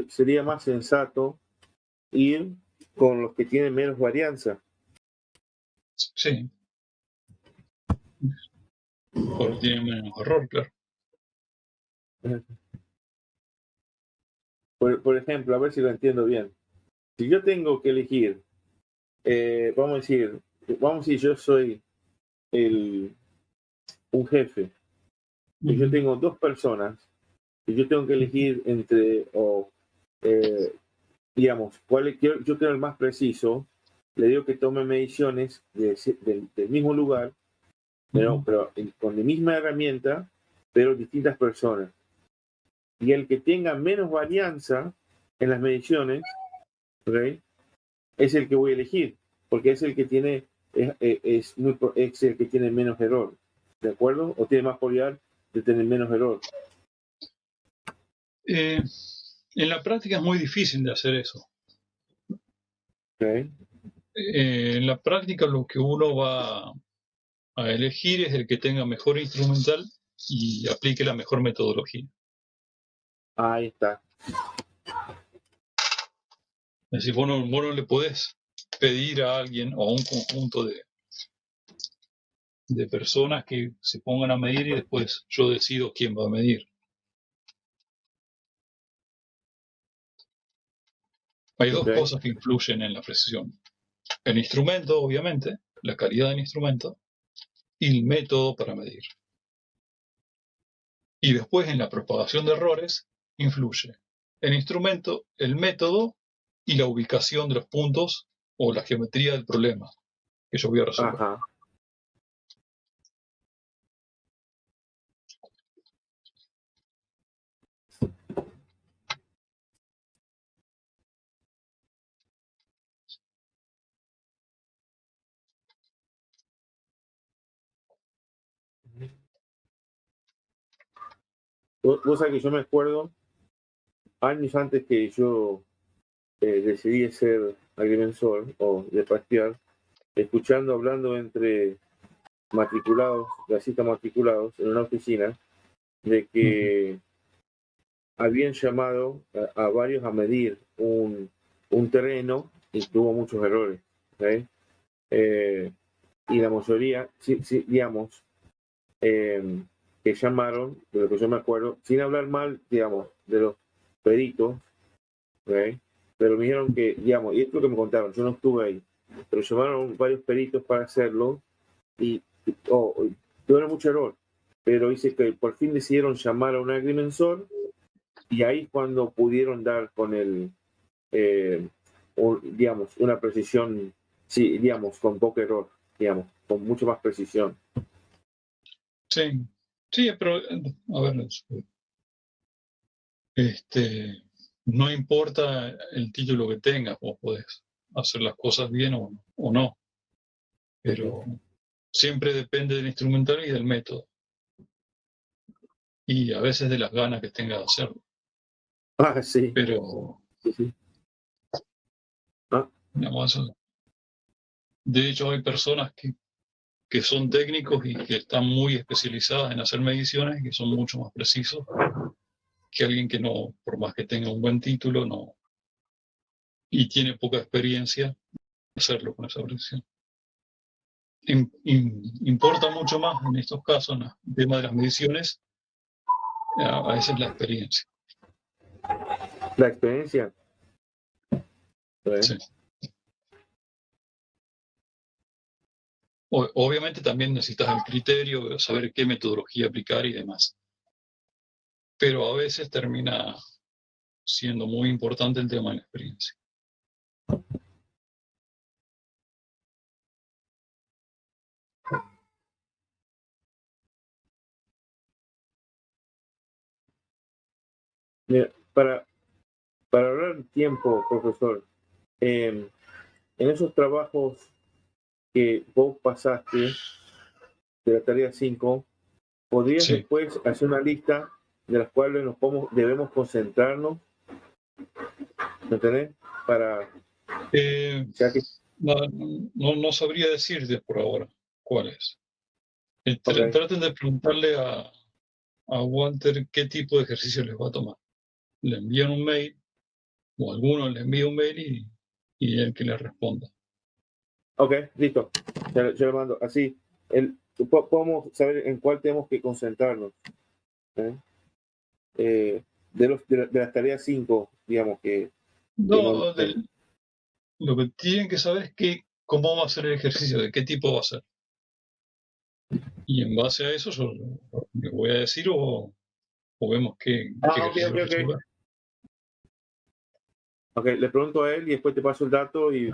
B: Sería más sensato ir con los que tienen menos varianza.
A: Sí. Porque tienen menos error, claro.
B: Por ejemplo, a ver si lo entiendo bien. Si yo tengo que elegir, vamos a decir yo soy un jefe y yo tengo dos personas y yo tengo que elegir entre, digamos, yo quiero el más preciso, le digo que tome mediciones del mismo lugar, pero con la misma herramienta, pero distintas personas. Y el que tenga menos varianza en las mediciones, ¿okay?, es el que voy a elegir, porque es el que tiene es el que tiene menos error, ¿de acuerdo? O tiene más probabilidad de tener menos error.
A: En la práctica es muy difícil de hacer eso.
B: Okay.
A: En la práctica lo que uno va a elegir es el que tenga mejor instrumental y aplique la mejor metodología.
B: Ahí está.
A: Es decir, vos no le podés pedir a alguien o a un conjunto de personas que se pongan a medir y después yo decido quién va a medir. Hay dos cosas que influyen en la precisión. El instrumento, obviamente, la calidad del instrumento y el método para medir. Y después en la propagación de errores influye el instrumento, el método y la ubicación de los puntos o la geometría del problema que yo voy a resolver.
B: Ajá. Vos sabés que yo me acuerdo, años antes que yo decidí ser agrimensor o de pastear, hablando entre matriculados, gasistas matriculados en una oficina, de que habían llamado a varios a medir un terreno y tuvo muchos errores. ¿Okay? y la mayoría, sí, digamos, que llamaron, de lo que yo me acuerdo, sin hablar mal, digamos, de los peritos, ¿okay? Pero me dijeron que, digamos, y esto es lo que me contaron, yo no estuve ahí, pero llamaron varios peritos para hacerlo y tuvieron mucho error, pero dice que por fin decidieron llamar a un agrimensor y ahí cuando pudieron dar con el, digamos, una precisión, sí, digamos, con poco error, digamos, con mucho más precisión.
A: Sí, sí, pero a ver, no importa el título que tengas, vos podés hacer las cosas bien o no, pero siempre depende del instrumentario y del método. Y a veces de las ganas que tengas de hacerlo.
B: Ah, sí.
A: Pero,
B: Sí.
A: digamos, de hecho hay personas que son técnicos y que están muy especializadas en hacer mediciones y que son mucho más precisos que alguien que no, por más que tenga un buen título, no, y tiene poca experiencia, hacerlo con esa precisión. Importa mucho más en estos casos, en el tema de las mediciones, a veces la experiencia.
B: La experiencia.
A: Sí. Obviamente también necesitas el criterio, saber qué metodología aplicar y demás. Pero a veces termina siendo muy importante el tema de la experiencia.
B: Mira, para ahorrar tiempo, profesor, en esos trabajos que vos pasaste de la tarea 5, ¿podrías después hacer una lista de las cuales debemos concentrarnos? ¿Me entendés? Para...
A: no sabría decirte por ahora cuáles. Traten de preguntarle a Walter qué tipo de ejercicio les va a tomar. Le envían un mail, o alguno le envía un mail y él que le responda.
B: Ok, listo. Yo le mando. Así, podemos saber en cuál tenemos que concentrarnos. De las tareas 5, digamos que...
A: lo que tienen que saber es cómo va a ser el ejercicio, de qué tipo va a ser. Y en base a eso yo le voy a decir o vemos qué ejercicio.
B: Ok, le pregunto a él y después te paso el dato y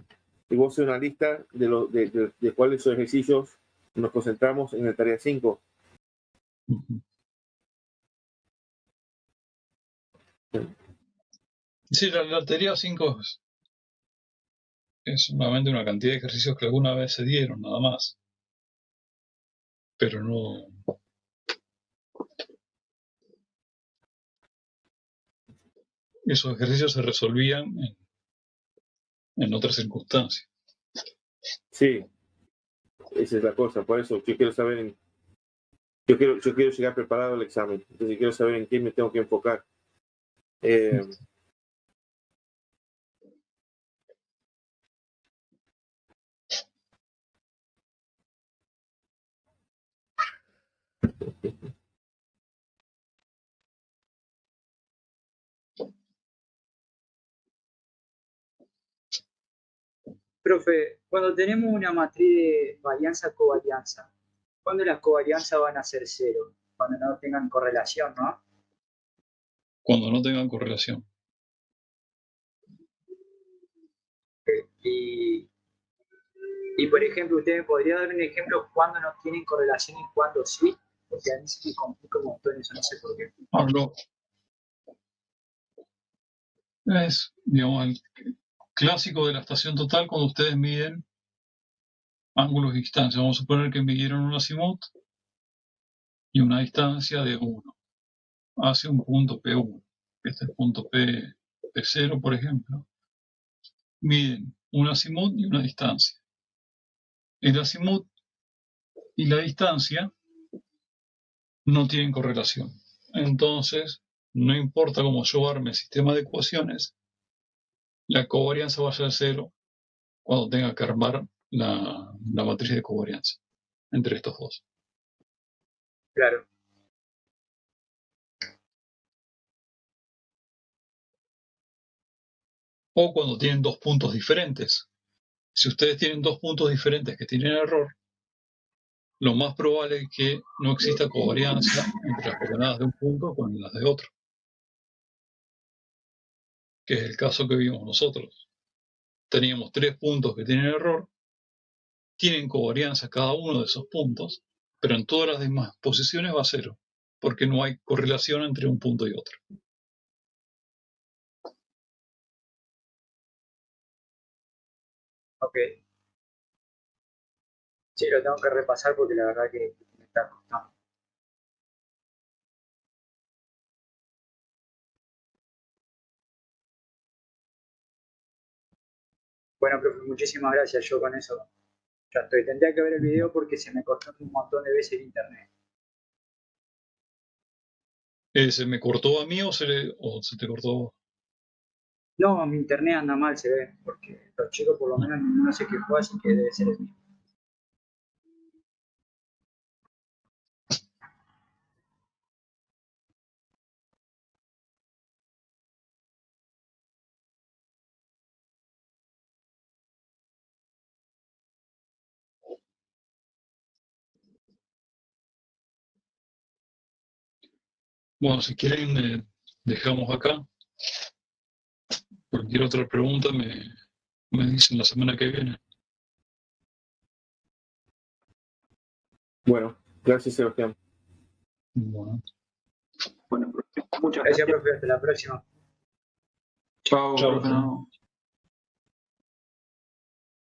B: vos haces una lista de cuáles son los ejercicios nos concentramos en la tarea 5.
A: Sí, la tarea 5 es solamente una cantidad de ejercicios que alguna vez se dieron, nada más. Pero no... Esos ejercicios se resolvían en otras circunstancias.
B: Sí, esa es la cosa. Por eso yo quiero saber yo quiero llegar preparado al examen. Entonces quiero saber en qué me tengo que enfocar.
C: Profe, cuando tenemos una matriz de varianza-covarianza, ¿cuándo las covarianzas van a ser cero? Cuando no tengan correlación, ¿no?
A: Cuando no tengan correlación.
C: Y por ejemplo, ¿usted me podría dar un ejemplo cuándo no tienen correlación y cuándo sí? Porque a mí sí me complica un montón eso, no sé por qué.
A: Es, digamos, el clásico de la estación total cuando ustedes miden ángulos y distancias. Vamos a suponer que midieron un azimut y una distancia de 1 hacia un punto P1. Este es el punto P0, por ejemplo. Miden un azimut y una distancia. El azimut y la distancia no tienen correlación. Entonces, no importa cómo yo arme el sistema de ecuaciones, la covarianza va a ser 0 cuando tenga que armar la matriz de covarianza entre estos dos.
C: Claro.
A: O cuando tienen dos puntos diferentes. Si ustedes tienen dos puntos diferentes que tienen error, lo más probable es que no exista covarianza entre las coordenadas de un punto con las de otro, que es el caso que vimos nosotros. Teníamos 3 puntos que tienen error, tienen covarianza cada uno de esos puntos, pero en todas las demás posiciones va a 0, porque no hay correlación entre un punto y otro.
C: Ok. Sí, lo tengo que repasar porque la verdad que me está costando. Bueno, profe, muchísimas gracias. Yo con eso ya estoy. Tendría que ver el video porque se me cortó un montón de veces el internet.
A: ¿Se me cortó a mí o se te cortó?
C: No, mi internet anda mal, se ve, porque los chicos por lo menos no sé qué fue, así que debe ser el mismo.
A: Bueno, si quieren, dejamos acá. Cualquier otra pregunta me dicen la semana que viene.
B: Bueno, gracias, Sebastián.
A: Bueno,
D: Bueno, profe, muchas
C: Gracias,
D: gracias.
C: profe. Hasta la próxima.
E: Chao,
A: Chao.
E: profe. No.